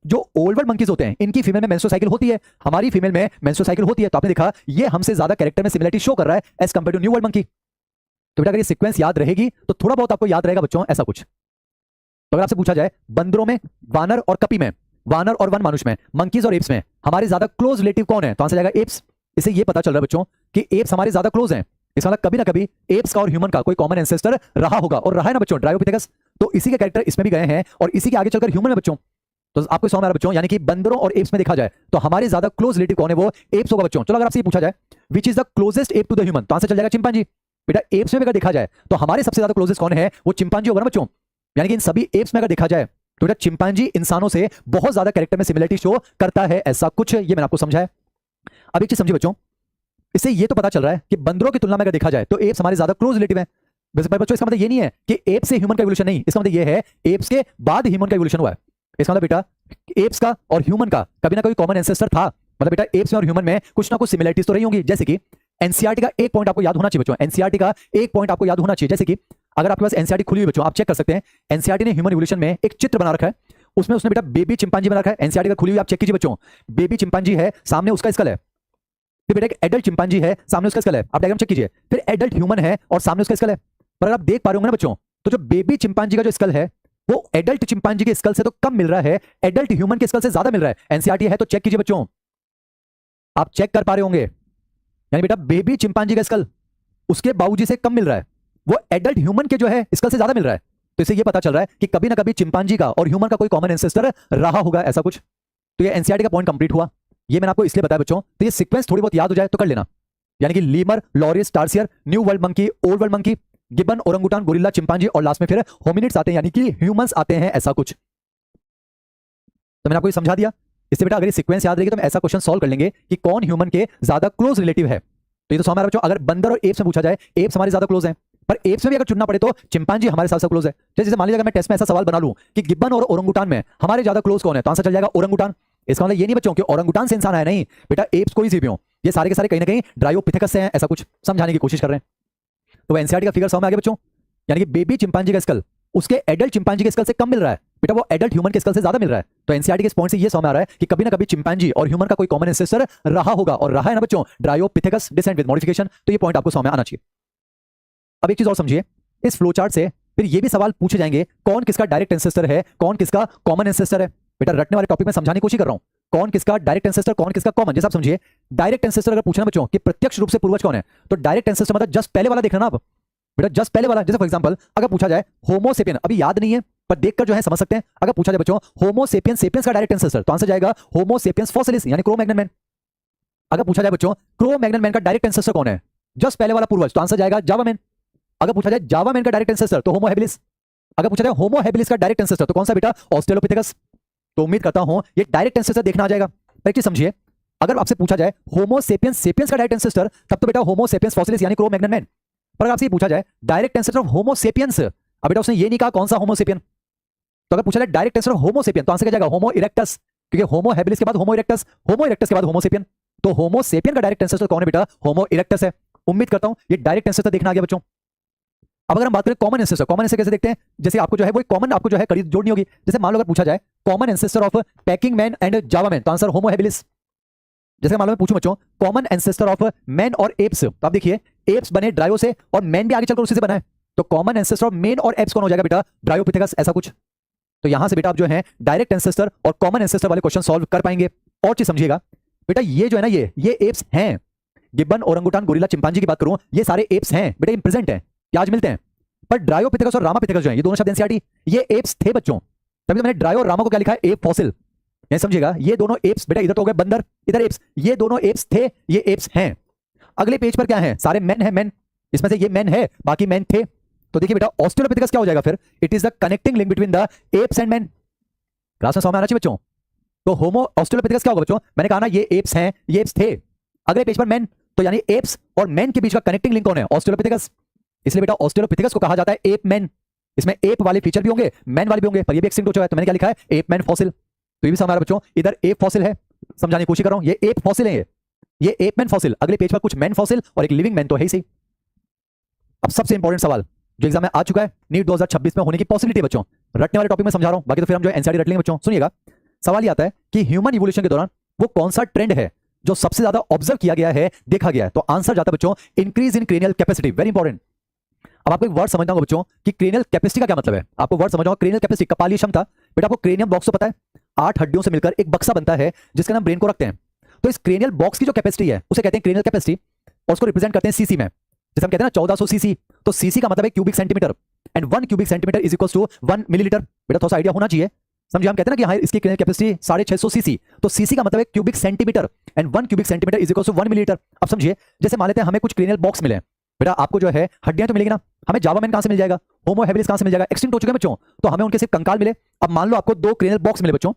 जो ओल्ड वर्ल्ड मंकीज होते हैं, इनकी फीमेल में मेंस्ट्रुअल साइकिल होती है, हमारी फीमेल में मेंस्ट्रुअल साइकिल होती है। तो आपने देखा, ये हमसे ज्यादा कैरेक्टर में सिमिलरिटी शो कर रहा है as compare to New World monkey. तो बेटा अगर ये सीक्वेंस याद रहेगी तो थोड़ा बहुत आपको याद रहेगा बच्चों, ऐसा कुछ। तो अगर आपसे पूछा जाए बंदरों में, वानर और कपी में, वानर और वन मानुष में, मंकीज और एप्स में हमारे ज्यादा क्लोज रिलेटिव कौन है, तो आंसर जाएगा एप्स। इससे ये पता चल रहा है बच्चों कि एप्स हमारे ज्यादा क्लोज हैं। इसका मतलब कभी ना कभी एप्स का और ह्यूमन का कोई कॉमन एंसेस्टर रहा होगा, और रहा है ना बच्चों ड्रायोपिथेकस। तो इसी के कैरेक्टर इसमें भी गए हैं और इसी के आगे चलकर ह्यूमन में बच्चों। तो आपको समझ आ रहा है बच्चों, यानी कि बंदरों और एप्स में देखा जाए तो हमारे ज्यादा क्लोज रिलेटिव कौन है, वो एप्स होगा बच्चों। चलो अगर आपसे पूछा जाए which is the closest ape to the human, तो आंसर चल जाएगा चिंपांजी। बेटा एप्स में अगर देखा जाए तो हमारे सबसे ज्यादा क्लोजेस्ट कौन है, वो चिंपांजी होगा ना बच्चों। यानी कि इन सभी एप्स में अगर देखा जाए तो बेटा चिंपांजी इंसानों से बहुत ज्यादा कैरेक्टर में सिमिलरिटी शो करता है, ऐसा कुछ ये मैंने आपको समझाया। अब एक चीज समझिए बच्चों, इससे ये तो पता चल रहा है कि बंदरों की तुलना में अगर देखा जाए तो एप्स हमारे ज्यादा क्लोज रिलेटिव है। वैसे बच्चों इसका मतलब ये नहीं है कि एप से ह्यूमन का इवोल्यूशन नहीं, इसका मतलब ये है एप्स के बाद ह्यूमन का इवोल्यूशन हुआ है। इसका मतलब बेटा एप्स का और ह्यूमन का कभी ना कोई कॉमन एंसेस्टर था, मतलब बेटा एप्स में और ह्यूमन में कुछ ना कुछ सिमिलरिटीज तो रही होंगी। जैसे कि एनसीईआरटी का एक पॉइंट आपको याद होना चाहिए बच्चों, एनसीईआरटी का एक पॉइंट आपको याद होना चाहिए। जैसे कि अगर आपके पास एनसीईआरटी खुली हुई बच्चों, आप चेक कर सकते हैं, एनसीईआरटी ने ह्यूमन इवोल्यूशन में एक चित्र बना रखा है, उसमें उसने बेटा बेबी चिंपांजी बना रखा है। एनसीईआरटी का खुली हुई आप चेक कीजिए बच्चों, बेबी चिंपांजी है, सामने उसका स्कल है। फिर बेटा एक एडल्ट चिंपांजी है, सामने उसका स्कल है, आप डायग्राम चेक कीजिए। फिर एडल्ट ह्यूमन है और सामने उसका स्कल है। पर अगर आप देख पा रहे होंगे ना बच्चों, तो जो बेबी चिंपांजी का जो स्कल है वो एडल्ट चिंपांजी के स्कल से तो कम मिल रहा है, एडल्ट ह्यूमन के स्कल से ज्यादा मिल रहा है। एनसीईआरटी है तो चेक कीजिए बच्चों, आप चेक कर पा रहे होंगे। यानी बेटा बेबी चिंपांजी का स्कल उसके बाबूजी से कम मिल रहा है, वो एडल्ट ह्यूमन के जो है स्कल से ज्यादा मिल रहा है। तो इससे ये पता चल रहा है कि कभी ना कभी चिंपांजी का और ह्यूमन का कोई कॉमन एंसेस्टर रहा होगा, ऐसा कुछ। तो ये एनसीईआरटी का पॉइंट कंप्लीट हुआ। ये मैंने आपको इसलिए बताया बच्चों, तो ये सीक्वेंस थोड़ी बहुत याद हो जाए तो कर लेना। यानी कि lemur, loris, tarsier, New World monkey, Old World monkey, gibbon, orangutan, gorilla, chimpanzee और लास्ट में फिर होमिनिड्स आते हैं, यानी कि ह्यूमंस आते हैं, ऐसा कुछ। तो मैंने आपको ये समझा दिया। इससे बेटा अगर ये सीक्वेंस याद रहेगी तो हम ऐसा क्वेश्चन सॉल्व कर लेंगे कि कौन ह्यूमन के ज्यादा क्लोज रिलेटिव है। तो ये तो समझ आ रहा है बच्चों, अगर बंदर और एप्स में पूछा जाए, एप्स हमारे ज्यादा क्लोज हैं, पर एप्स में भी अगर चुनना पड़े तो चिंपांजी हमारे साथ क्लोज है। जैसे मान लीजिए मैं टेस्ट में ऐसा सवाल बना लूं कि गिब्बन और ओरंगुटान में हमारे ज्यादा क्लोज कौन है, तो आंसर चल जाएगा ओरंगुटान। इसका मतलब ये नहीं बच्चों कि ओरंगुटान से इंसान आया, नहीं बेटा, एप्स कोई सी भी हो, ये सारे के सारे कहीं ना कहीं ड्रायोपिथेकस से हैं, ऐसा कुछ समझाने की कोशिश कर रहे हैं। तो एनसीईआरटी का फिगर समझ में आ गया बच्चों, यानी कि बेबी चिंपांजी का स्कल उसके एडल्ट चिंपांजी के स्कल से कम मिल रहा है, बेटा वो एडल्ट ह्यूमन के स्कल से ज्यादा मिल रहा है। तो एनसीईआरटी के इस पॉइंट से ये समझ में आ रहा है कि कभी ना कभी चिंपांजी और ह्यूमन का कोई कॉमन एंसेस्टर रहा होगा, और रहा है ना बच्चों ड्रायोपिथेकस डिसेंट विद मॉडिफिकेशन। तो ये पॉइंट आपको समझ में आना चाहिए। अब एक चीज और समझिए, इस फ्लो चार्ट से फिर ये भी सवाल पूछे जाएंगे कौन किसका डायरेक्ट एंसेस्टर है, कौन किसका कॉमन एंसेस्टर है। बेटा रटने वाले टॉपिक में समझाने की कोशिश कर रहा हूं, कौन किसका डायरेक्ट एंसेस्टर, कौन किसका कॉमन। जैसे आप समझिए डायरेक्ट एंसेस्टर अगर पूछना बच्चों कि प्रत्यक्ष रूप से पूर्वज कौन है, तो डायरेक्ट एंसेस्टर मतलब जस्ट पहले वाला देखना ना आप, बेटा जस्ट पहले वाला। जैसे फॉर एग्जांपल अगर पूछा जाए होमो सेपियन, अभी याद नहीं है पर देखकर जो है समझ सकते हैं। अगर पूछा जाए बच्चों होमो सेपियन सेपियंस का डायरेक्ट एंसेस्टर, तो आंसर जाएगा होमो सेपियंस फॉसिलिस यानी क्रो-मैग्नन मैन। अगर पूछा जाए बच्चों क्रो-मैग्नन मैन का डायरेक्ट एंसेस्टर कौन है, जस्ट पहले वाला पूर्वज, तो आंसर जाएगा जावा मैन। अगर पूछा जाए जावा मैन का डायरेक्ट एंसेस्टर तो होमो हैबिलिस। अगर पूछा जाए होमो हैबिलिस का डायरेक्ट एंसेस्टर तो कौन सा बेटा, ऑस्ट्रेलोपिथेकस। तो उम्मीद करता हूं ये डायरेक्ट एंसेस्टर देखना आ जाएगा। पर एक चीज समझिए, अगर आपसे पूछा जाए होमो सेपियंस सेपियंस का डायरेक्ट एंसेस्टर, तब तो बेटा होमो सेपियंस फॉसिलिस यानी क्रो-मैग्नन मैन। पर अगर आपसे पूछा जाए direct ancestor of homo sapiens, अब बेटा उसने ये नहीं कहा कौन सा होमो सेपियन। तो अगर पूछा जाए direct ancestor of homo sapien, तो आंसर क्या जाएगा होमो इरेक्टस, क्योंकि होमो हैबिलिस के बाद होमो इरेक्टस, होमो इरेक्टस के बाद होमो सेपियन। तो होमो सेपियन का डायरेक्ट एंसेस्टर कौन है बेटा, होमो इरेक्टस है। उम्मीद करता हूं ये डायरेक्ट एंसेस्टर देखना आ गया बच्चों। अब अगर हम बात करें कॉमन एंसेस्टर, कॉमन एंसेस्टर कैसे देखते हैं, जैसे आपको जो है वो कॉमन आपको जो है कड़ी जोड़नी होगी। जैसे मान लो अगर पूछा जाए common ancestor of packing man and Java man, तो आंसर होमो हैबिलिस। जैसे मान लो मैं पूछूं बच्चों कॉमन एंसेस्टर ऑफ मैन और एप्स, तो आप देखिए एप्स बने ड्रायो से और मैन भी आगे चलकर उसी से बना है, तो कॉमन एंसेस्टर ऑफ मैन और एप्स कौन हो जाएगा बेटा, ड्रायोपिथेकस, ऐसा कुछ। तो यहां से बेटा आप जो है डायरेक्ट एंसेस्टर और कॉमन एंसेस्टर वाले क्वेश्चन सॉल्व कर पाएंगे। और चीज समझिएगा बेटा, ये जो है ना ये एप्स हैं, गिब्बन, ओरंगुटान, गोरिल्ला, चिंपांजी की बात करूं, ये सारे एप्स हैं बेटा, ये प्रेजेंट हैं, ये आज मिलते हैं। पर ड्रायोपिथेकस और रामापिथेकस जो है, ये दोनों शब्द एनसीईआरटी, ये एप्स थे बच्चों, तभी तो मैंने ड्रायो और रामा को क्या लिखा है, एप फॉसिल। ये समझिएगा, ये दोनों एप्स बेटा, इधर तो हो गए बंदर, इधर एप्स, ये दोनों एप्स थे, ये एप्स हैं। अगले पेज पर क्या है, सारे मैन है, मैन, इसमें से ये मैन है, बाकी मैन थे। तो देखिए बेटा ऑस्ट्रेलोपिथेकस क्या हो जाएगा फिर, it is the connecting link between the apps and man. Class में समझ में आना चाहिए बच्चों। तो होमो ऑस्ट्रेलोपिथेकस क्या होगा बच्चों, मैंने कहा ना ये एप्स हैं, ये एप्स थे। अगले पेज पर मैन, तो यानी एप्स और मैन के बीच का कनेक्टिंग लिंक कौन है, ऑस्ट्रेलोपिथेकस। इसलिए बेटा ऑस्ट्रेलोपिथेकस को कहा जाता है एप मैन। इसमें एप वाले फीचर भी होंगे, मैन वाले भी होंगे, पर ये भी एक्सटिंक्ट हो चुका है, तो मैंने क्या लिखा है, एप मैन फॉसिल। तो ये भी समझ आ रहा है बच्चों, इधर एप फॉसिल है, समझाने की कोशिश कर रहा हूं, ये एप फॉसिल है, ये एप मैन फॉसिल। अगले पेज पर कुछ मैन फॉसिल और एक लिविंग मैन तो है ही सही। अब सबसे इंपॉर्टेंट सवाल जो एग्जाम में आ चुका है, नीट 2026 में होने की पॉसिबिलिटी बच्चों, रटने वाले टॉपिक में समझा रहा हूं, बाकी तो फिर हम जो एनसीईआरटी रट लेंगे बच्चों। सुनिएगा, सवाल ये आता है कि ह्यूमन इवोल्यूशन के दौरान वो कौन सा ट्रेंड है जो सबसे ज्यादा ऑब्जर्व किया गया है, देखा गया है। तो आंसर जाता है बच्चों increase in cranial capacity, very important. अब आपको एक वर्ड समझना होगा बच्चों कि क्रेनियल कैपेसिटी का क्या मतलब है, आपको वर्ड समझना होगा। क्रेनियल कैपेसिटी, कपाली क्षमता। बेटा आपको क्रेनियम बॉक्स तो पता है, 8 हड्डियों से मिलकर एक बक्सा बनता है जिसका नाम ब्रेन को रखते हैं। तो इस क्रेनियल बॉक्स की जो कैपेसिटी है उसे कहते हैं क्रेनियल कैपेसिटी, और उसको रिप्रेजेंट करते हैं सीसी में। जैसे हम कहते हैं ना 1400 सीसी, तो सीसी का मतलब है cubic centimetre, and 1 cubic centimetre is equal to 1 millilitre. बेटा थोड़ा सा आइडिया होना चाहिए, समझिए। हम कहते हैं ना कि हाँ इसकी कैपेसिटी 650 सीसी, तो सीसी का मतलब है cubic centimetre, and 1 cubic centimetre is equal to 1 millilitre. अब समझिए, जैसे मान लेते हैं हमें कुछ क्रेनियल बॉक्स मिले, बेटा आपको जो है हड्डियां तो मिलेगी ना, हमें जावा मैन कहां से मिल जाएगा, होमो हैबिलिस कहां से मिल जाएगा, एक्सटिंक्ट हो चुके हैं बच्चों, तो हमें उनके सिर्फ कंकाल मिले। अब मान लो आपको 2 क्रेनियल बॉक्स मिले बच्चों,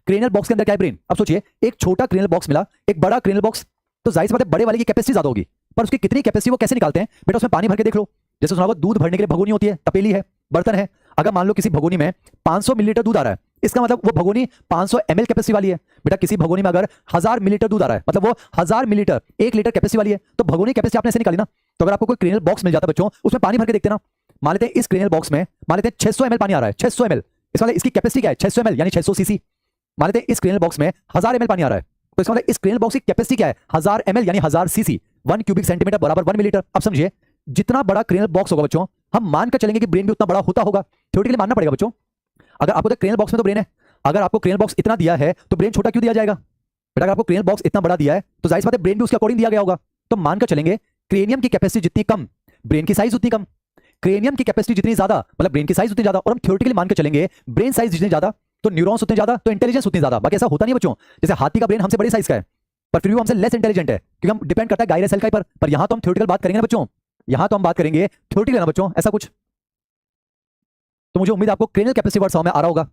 क्रेनियल बॉक्स के अंदर क्या है, ब्रेन। अब सोचिए एक छोटा क्रेनियल बॉक्स मिला, एक बड़ा क्रेनियल बॉक्स, तो जाहिर सी बात है बड़े वाले की कैपेसिटी ज्यादा होगी, पर उसकी कितनी कैपेसिटी वो कैसे निकालते हैं, बेटा उसमें पानी भर के देख लो। जैसे सुना होगा दूध भरने के लिए भगोनी होती है, तपेली है, बर्तन है। अगर मान लो किसी भगोनी में 500 मिलीलीटर दूध आ रहा है, इसका मतलब वो भगोनी 500 ml कैपेसिटी वाली है। बेटा किसी भगोनी में अगर 1000 मिलीलीटर दूध आ रहा है, मतलब वो 1000 मिलीलीटर 1 लीटर कैपेसिटी वाली है, तो भगोनी कैपेसिटी आपने ऐसे निकाली ना। तो अगर आपको कोई क्रेनियल बॉक्स मिल जाता बच्चों, उसमें पानी भर के देखते ना, मान लेते हैं इस क्रेनियल बॉक्स में मान लेते हैं 600 ml पानी आ रहा है, 600 ml, इसका मतलब इसकी कैपेसिटी क्या है, 600 ml यानी 600 सीसी। मान लेते हैं इस क्रेनियल बॉक्स में 1000 ml पानी आ रहा है, तो इसका मतलब इस क्रेनियल बॉक्स की कैपेसिटी क्या है, 1000 ml यानी 1000 सीसी, 1 क्यूबिक सेंटीमीटर बराबर 1 मिलीलीटर। अब समझिए जितना बड़ा क्रेनियल बॉक्स होगा बच्चों, हम मान कर चलेंगे कि ब्रेन भी उतना बड़ा होता होगा, थ्योरेटिकली मानना पड़ेगा बच्चों। अगर आपको तो क्रेनियल बॉक्स में तो ब्रेन है, अगर आपको क्रेनियल बॉक्स इतना दिया है तो ब्रेन छोटा क्यों दिया जाएगा, बेटा अगर आपको क्रेनियल बॉक्स इतना बड़ा दिया है तो जाहिर सी बात है ब्रेन भी उसके अकॉर्डिंग दिया गया होगा। तो मानकर चलेंगे क्रेनियम की कैपेसिटी जितनी कम, ब्रेन की साइज उतनी कम, क्रेनियम की कैपेसिटी जितनी ज्यादा मतलब ब्रेन की साइज उतनी ज्यादा, और हम थ्योरेटिकली मानकर चलेंगे ब्रेन साइज जितनी ज्यादा तो न्यूरॉन्स उतने ज्यादा, तो इंटेलिजेंस उतनी ज्यादा। बाकी ऐसा होता नहीं बच्चों, जैसे हाथी का ब्रेन हमसे बड़ी साइज का है पर फिर भी वो हमसे लेस इंटेलिजेंट है, क्योंकि हम डिपेंड करता है गायरस सेल का पर यहां तो हम थ्योरेटिकल बात करेंगे ना बच्चों, यहां तो हम बात करेंगे थ्योरेटिकल ना बच्चों, ऐसा कुछ। तो मुझे उम्मीद है आपको क्रेनियल कैपेसिटी वर्ड समझ में आ रहा होगा।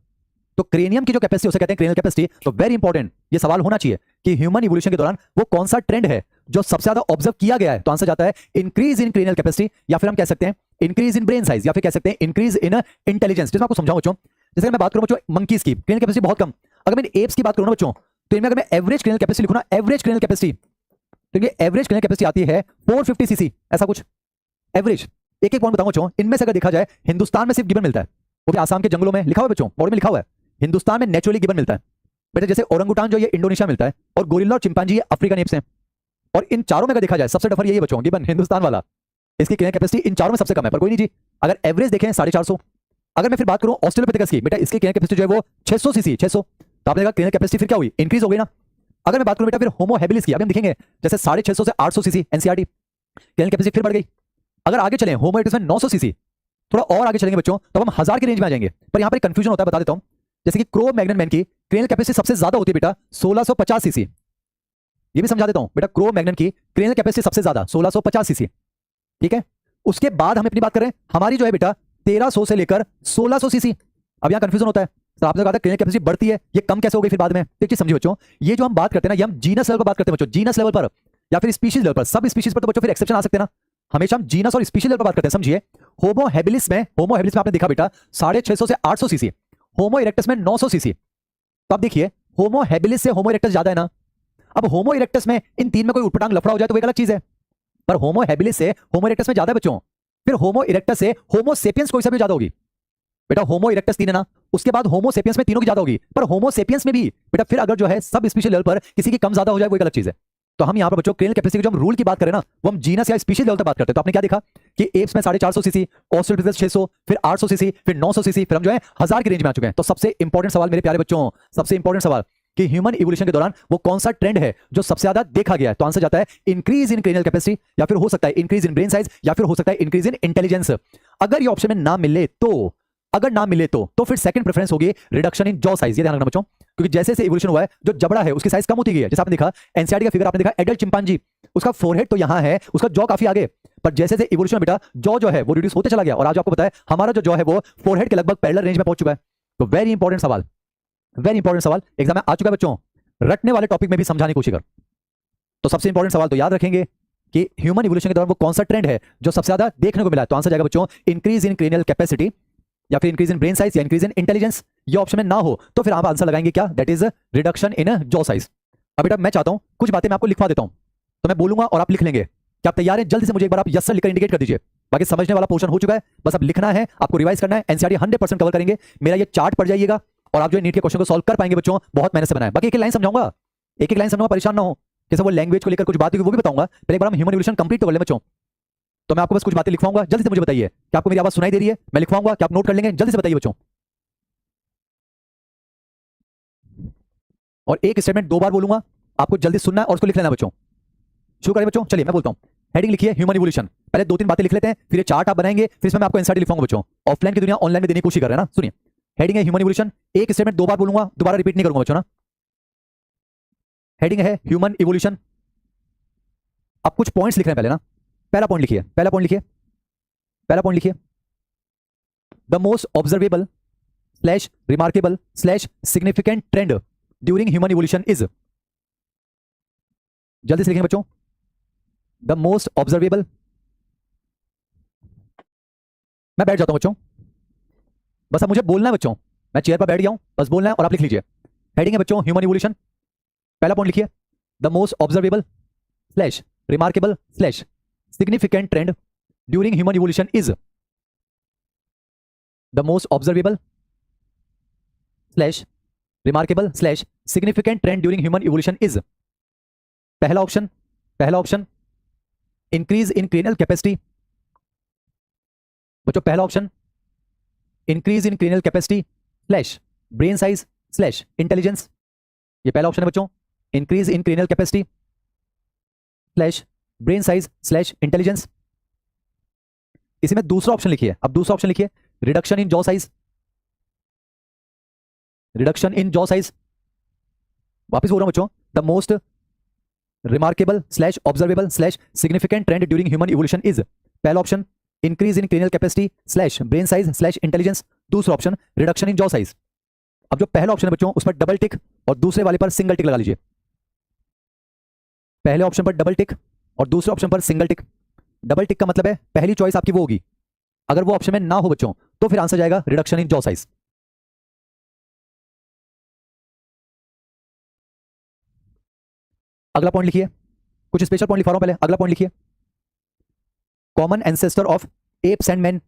तो क्रेनियम की जो कैपेसिटी उसे कहते हैं क्रेनियल कैपेसिटी। तो वेरी इंपॉर्टेंट ये सवाल होना चाहिए कि ह्यूमन इवोल्यूशन के दौरान वो कौन सा ट्रेंड है जो सबसे ज्यादा ऑब्जर्व किया गया है। तो आंसर जाता है इंक्रीज इन क्रेनियल कैपेसिटी, या फिर हम कह सकते हैं इंक्रीज इन ब्रेन साइज, या फिर कह सकते हैं इंक्रीज इन इंटेलिजेंस। जिसमें आपको समझाऊं बच्चों, जैसे मैं बात करूं बच्चों मंकीज की क्रेनियल कैपेसिटी बहुत कम, अगर मैं एप्स की बात करूं ना बच्चों, तो इनमें अगर मैं एवरेज क्रेनियल कैपेसिटी लिखूं ना, एवरेज क्रेनियल कैपेसिटी, तो ये एवरेज क्रेनियल कैपेसिटी आती है 450 सीसी, ऐसा कुछ एवरेज। एक एक पॉइंट बताऊंगा बच्चों, इनमें से अगर देखा जाए हिंदुस्तान में सिर्फ गिबन मिलता है, वो भी आसाम के जंगलों में, लिखा हुआ है बच्चों, बोर्ड में लिखा हुआ है हिंदुस्तान में नेचुरली गिबन मिलता है। बेटा जैसे ओरंगुटान जो ये इंडोनेशिया मिलता है, और गोरिल्ला और चिंपांजी ये अफ्रीकन एप्स हैं, और इन चारों में अगर देखा जाए सबसे डफर यही बच्चों गिबन हिंदुस्तान वाला, इसकी क्रेनियल कैपेसिटी इन चारों में सबसे कम है। पर कोई नहीं जी, अगर एवरेज देखें 450। अगर मैं फिर बात करूं ऑस्ट्रेलोपिथेकस की, बेटा इसकी क्रेनियल कैपेसिटी जो है वो 600 सीसी, 600, तो आपने देखा क्रेनियल कैपेसिटी फिर क्या हुई, इंक्रीज हो गई ना। अगर मैं बात करूं बेटा फिर होमो हैबिलिस की, अभी हम दिखेंगे जैसे 650 से 800 सीसी एनसीईआरटी, क्रेनियल कैपेसिटी फिर बढ़ गई। अगर आगे चलें होमो इरेक्टस में 900 सीसी, थोड़ा और आगे चलेंगे बच्चों तो हम 1000 की रेंज में आ जाएंगे। पर यहां पर कंफ्यूजन होता है, बता देता हूं। जैसे कि क्रो मैग्नन मैन की क्रेनियल कैपेसिटी सबसे ज्यादा होती है बेटा 1650 सीसी, ये भी समझा देता हूं बेटा, क्रो मैग्नन की क्रेनियल कैपेसिटी सबसे ज्यादा 1650 सीसी, ठीक है। उसके बाद हम अपनी बात करें, हमारी जो है बेटा 1300 से लेकर 1600 सीसी। अब यहां कंफ्यूजन होता है, तो आपने कहा था क्रेनियल कैपेसिटी बढ़ती है, ये कम कैसे हो गई फिर बाद में। एक चीज समझिए बच्चों, ये जो हम बात करते हैं ना, ये हम जीनस लेवल पर बात करते हैं बच्चों, जीनस लेवल पर या फिर स्पीशीज लेवल पर। सब स्पीशीज पर तो बच्चों फिर एक्सेप्शन आ सकते हैं ना, हमेशा हम जीनस और स्पीशीज लेवल पर बात करते हैं। समझिए होमो हैबिलिस में आपने देखा बेटा 650 से 800 सीसी, होमो इरेक्टस में 900 सीसी। तो आप देखिए होमो हैबिलिस से होमो इरेक्टस ज्यादा है ना। अब होमो इरेक्टस में इन तीन में कोई उटपटांग लफड़ा हो जाए तो वो एक अलग चीज है, पर होमो हैबिलिस से होमो इरेक्टस में ज्यादा है बच्चों। फिर होमो इरेक्टस से होमो सेपियंस कोई सा भी ज्यादा होगी बेटा, होमो इरेक्टस 3 है ना, उसके बाद होमो सेपियंस में तीनों की ज्यादा होगी। पर होमो सेपियंस में भी बेटा फिर अगर जो है सब स्पीशीज लेवल पर किसी की कम ज्यादा हो जाए वो एक अलग चीज है। तो हम यहाँ पर बच्चों क्रेनियल कैपेसिटी जो हम रूल की बात करें ना, वो हम जीनस या स्पीशीज लेवल पर बात करते हैं। तो आपने क्या देखा कि एप्स में 450 सीसी, ऑस्ट्रेलोपिथेकस 600, फिर 800 सीसी, फिर 900 सीसी, फिर हम जो है 1000 की रेंज में आ चुके हैं। तो सबसे इंपॉर्टेंट सवाल मेरे प्यारे बच्चों, सबसे इंपॉर्टेंट सवाल कि ह्यूमन इवोल्यूशन के दौरान वो कौन सा ट्रेंड है जो सबसे ज्यादा देखा गया है। तो आंसर जाता है इंक्रीज इन क्रेनियल कैपेसिटी, या फिर हो सकता है इंक्रीज इन ब्रेन साइज, या फिर हो सकता है इंक्रीज इन इंटेलिजेंस। अगर ये ऑप्शन में ना मिले तो, अगर ना मिले तो फिर सेकंड प्रेफरेंस होगी रिडक्शन इन जॉ साइज। ये ध्यान रखना बच्चों, क्योंकि जैसे जैसे इवोल्यूशन हुआ है जो जबड़ा है उसकी साइज कम होती गई है। जैसे आपने देखा एनसीईआरटी का फिगर, आपने देखा एडल्ट चिंपांजी, उसका फोरहेड तो यहां है, उसका जॉ काफी आगे, पर जैसे जैसे इवोल्यूशन बेटा जॉ जो है वो रिड्यूस होते चला गया, और आज आपको पता है हमारा जो जॉ है वो फोरहेड के लगभग पैरेलल रेंज में पहुंच चुका है। तो वेरी इंपॉर्टेंट सवाल, वेरी इंपॉर्टेंट सवाल एग्जाम में आ चुका है बच्चों, रटने वाले टॉपिक में भी समझाने की कोशिश कर। तो सबसे इंपॉर्टेंट सवाल तो याद रखेंगे कि ह्यूमन इवोल्यूशन के दौरान वो कौन सा ट्रेंड है जो सबसे ज्यादा देखने को मिला है। तो आंसर जाएगा बच्चों इंक्रीज इन क्रेनियल कैपेसिटी, या फिर इंक्रीज इन ब्रेन साइज, या इंक्रीज इन इंटेलिजेंस। ये ऑप्शन में ना हो तो फिर आप आंसर लगाएंगे क्या, that is reduction in jaw size. अब बेटा मैं चाहता हूं कुछ बातें मैं आपको लिखवा देता हूं, तो मैं बोलूंगा और आप लिख लेंगे। क्या आप तैयार हैं? जल्दी से मुझे एक बार आप यस सर लिखकर इंडिकेट कर दीजिए। बाकी समझने वाला पोर्शन हो चुका है, बस अब लिखना है, आपको रिवाइज करना है। एनसीईआरटी 100% कवर करेंगे, मेरा ये चार्ट पड़ जाइएगा और आप जो नीट के क्वेश्चन को सॉल्व कर पाएंगे बच्चों, बहुत मेहनत से बनाए। बाकी एक लाइन समझाऊंगा, एक लाइन समझाऊंगा, परेशान ना हो। जैसे वो लैंग्वेज को लेकर कुछ बात होगी वो भी बताऊंगा, पहले एक बार हम ह्यूमन इवोल्यूशन कंप्लीट तो कर ले बच्चों। तो मैं आपको बस कुछ बातें लिखवाऊंगा, जल्दी से मुझे बताइए कि आपको मेरी आवाज सुनाई दे रही है। मैं लिखवाऊंगा, क्या आप नोट कर लेंगे? जल्दी से बताइए बच्चों। और एक स्टेटमेंट 2 बार बोलूंगा, आपको जल्दी सुनना है और उसको लिख लेना बच्चों। शुरू करें बच्चों, चलिए मैं बोलता हूं। हेडिंग लिखिए ह्यूमन इवोल्यूशन। पहले 2-3 बातें लिख लेते हैं, फिर ये चार्ट आप बनाएंगे, फिर इसमें मैं आपको एनसीईआरटी लिखवाऊंगा बच्चों। ऑफलाइन की दुनिया ऑनलाइन में देने की कोशिश कर रहे हैं ना। सुनिए, हेडिंग है ह्यूमन इवोल्यूशन। एक स्टेटमेंट 2 बार बोलूंगा, दोबारा रिपीट नहीं करूंगा बच्चों ना। हेडिंग है ह्यूमन इवोल्यूशन। अब कुछ पॉइंट्स लिख रहे हैं पहले ना। पहला पॉइंट लिखिए, पहला पॉइंट लिखिए, पहला पॉइंट लिखिए, the most observable slash remarkable slash significant trend during human evolution is. जल्दी से लिखेंगे बच्चों, द मोस्ट ऑब्जर्वेबल। मैं बैठ जाता हूं बच्चों, बस अब मुझे बोलना है बच्चों, मैं चेयर पर बैठ गया हूं, बस बोलना है और आप लिख लीजिए। हेडिंग है बच्चों ह्यूमन इवोल्यूशन। पहला पॉइंट लिखिए, the most observable slash remarkable slash significant trend during human evolution is. The most observable slash remarkable slash significant trend during human evolution is. पहला ऑप्शन, पहला option increase in cranial capacity. बच्चों पहला option increase in cranial capacity slash brain size slash intelligence. ये पहला option है बच्चों, increase in cranial capacity slash brain size slash intelligence. इसी में दूसरा ऑप्शन लिखिए, अब दूसरा ऑप्शन लिखिए, reduction in jaw size, reduction in jaw size. वापस बोल रहा हूं बच्चों, the most remarkable slash observable slash significant trend during human evolution is. पहला option increase in cranial capacity slash brain size slash intelligence, दूसरा option reduction in jaw size. अब जो पहला ऑप्शन है बच्चों उस पर डबल टिक और दूसरे वाले पर सिंगल टिक लगा लीजिए। पहले ऑप्शन पर डबल टिक और दूसरे ऑप्शन पर सिंगल टिक। डबल टिक का मतलब है पहली चॉइस आपकी वो होगी, अगर वो ऑप्शन में ना हो बच्चों तो फिर आंसर जाएगा रिडक्शन इन जॉ साइज। अगला पॉइंट लिखिए, कुछ स्पेशल पॉइंट लिखा रहा हूं पहले। अगला पॉइंट लिखिए, common ancestor of apes and man.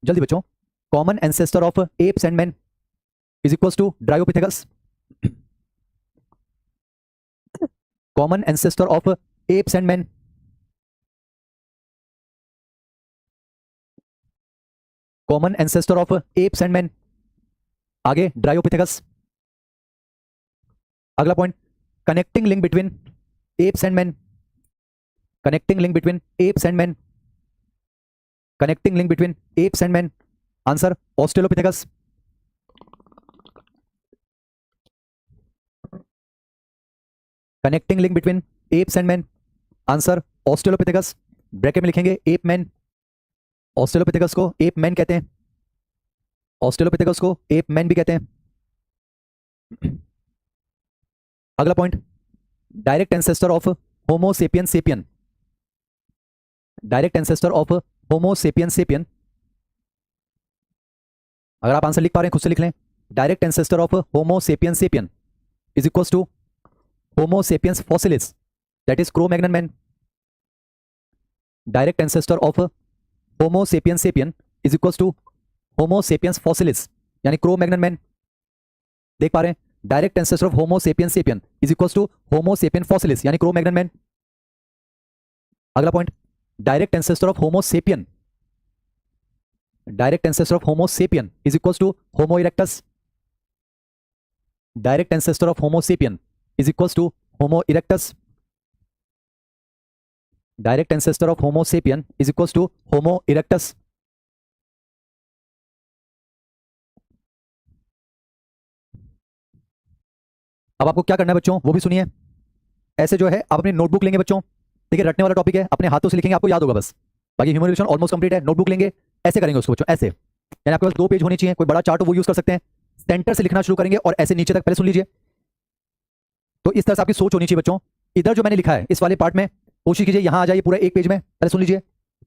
जल्दी बच्चों, common ancestor of apes and man is equals to Dryopithecus. Common ancestor of apes and man, common ancestor of apes and man, आगे Dryopithecus. अगला point, connecting link between apes and man, connecting link between apes and man, connecting link between apes and man, answer Australopithecus. Connecting link between apes and man, answer Australopithecus. Bracket में लिखेंगे app man, Australopithecus को app man कहते हैं, Australopithecus को app man भी कहते हैं। अगला point, direct ancestor of homo sapien sapien, direct ancestor of homo sapien sapien. अगर आप आंसर लिख पा रहे हैं खुद से लिख लें, direct ancestor of homo sapien sapien is equals to homo sapiens fossilis, that is Cro Magnon man. Direct ancestor of homo sapien sapien is equals to homo sapiens fossilis, यानी क्रो-मैग्नन मैन। देख पा रहे हैं, direct ancestor of homo sapien sapien is equals to homo sapien fossilis, यानी Cro Magnon man. अगला point, direct ancestor of homo sapien, direct ancestor of homo sapien is equals to Homo erectus, direct ancestor of homo sapien is equals to Homo erectus, direct ancestor of homo sapien is equals to Homo erectus. अब आपको क्या करना है बच्चों वो भी सुनिए। ऐसे जो है आप अपनी नोटबुक लेंगे बच्चों, देखिए रटने वाला टॉपिक है, अपने हाथों से लिखेंगे, आपको याद होगा बस। बाकी ह्यूमन इवोल्यूशन ऑलमोस्ट कंप्लीट है। नोटबुक लेंगे, ऐसे करेंगे उसको बच्चों, ऐसे, यानी आपके पास 2 पेज होने चाहिए, कोई बड़ा चार्ट हो वो यूज कर सकते हैं। सेंटर से लिखना शुरू करेंगे और ऐसे नीचे तक, पहले सुन लीजिए। तो इस तरह से आपकी सोच होनी चाहिए बच्चों। इधर जो मैंने लिखा है इस वाले पार्ट में कोशिश कीजिए यहां आ जाइए पूरा एक पेज में, पहले सुन लीजिए।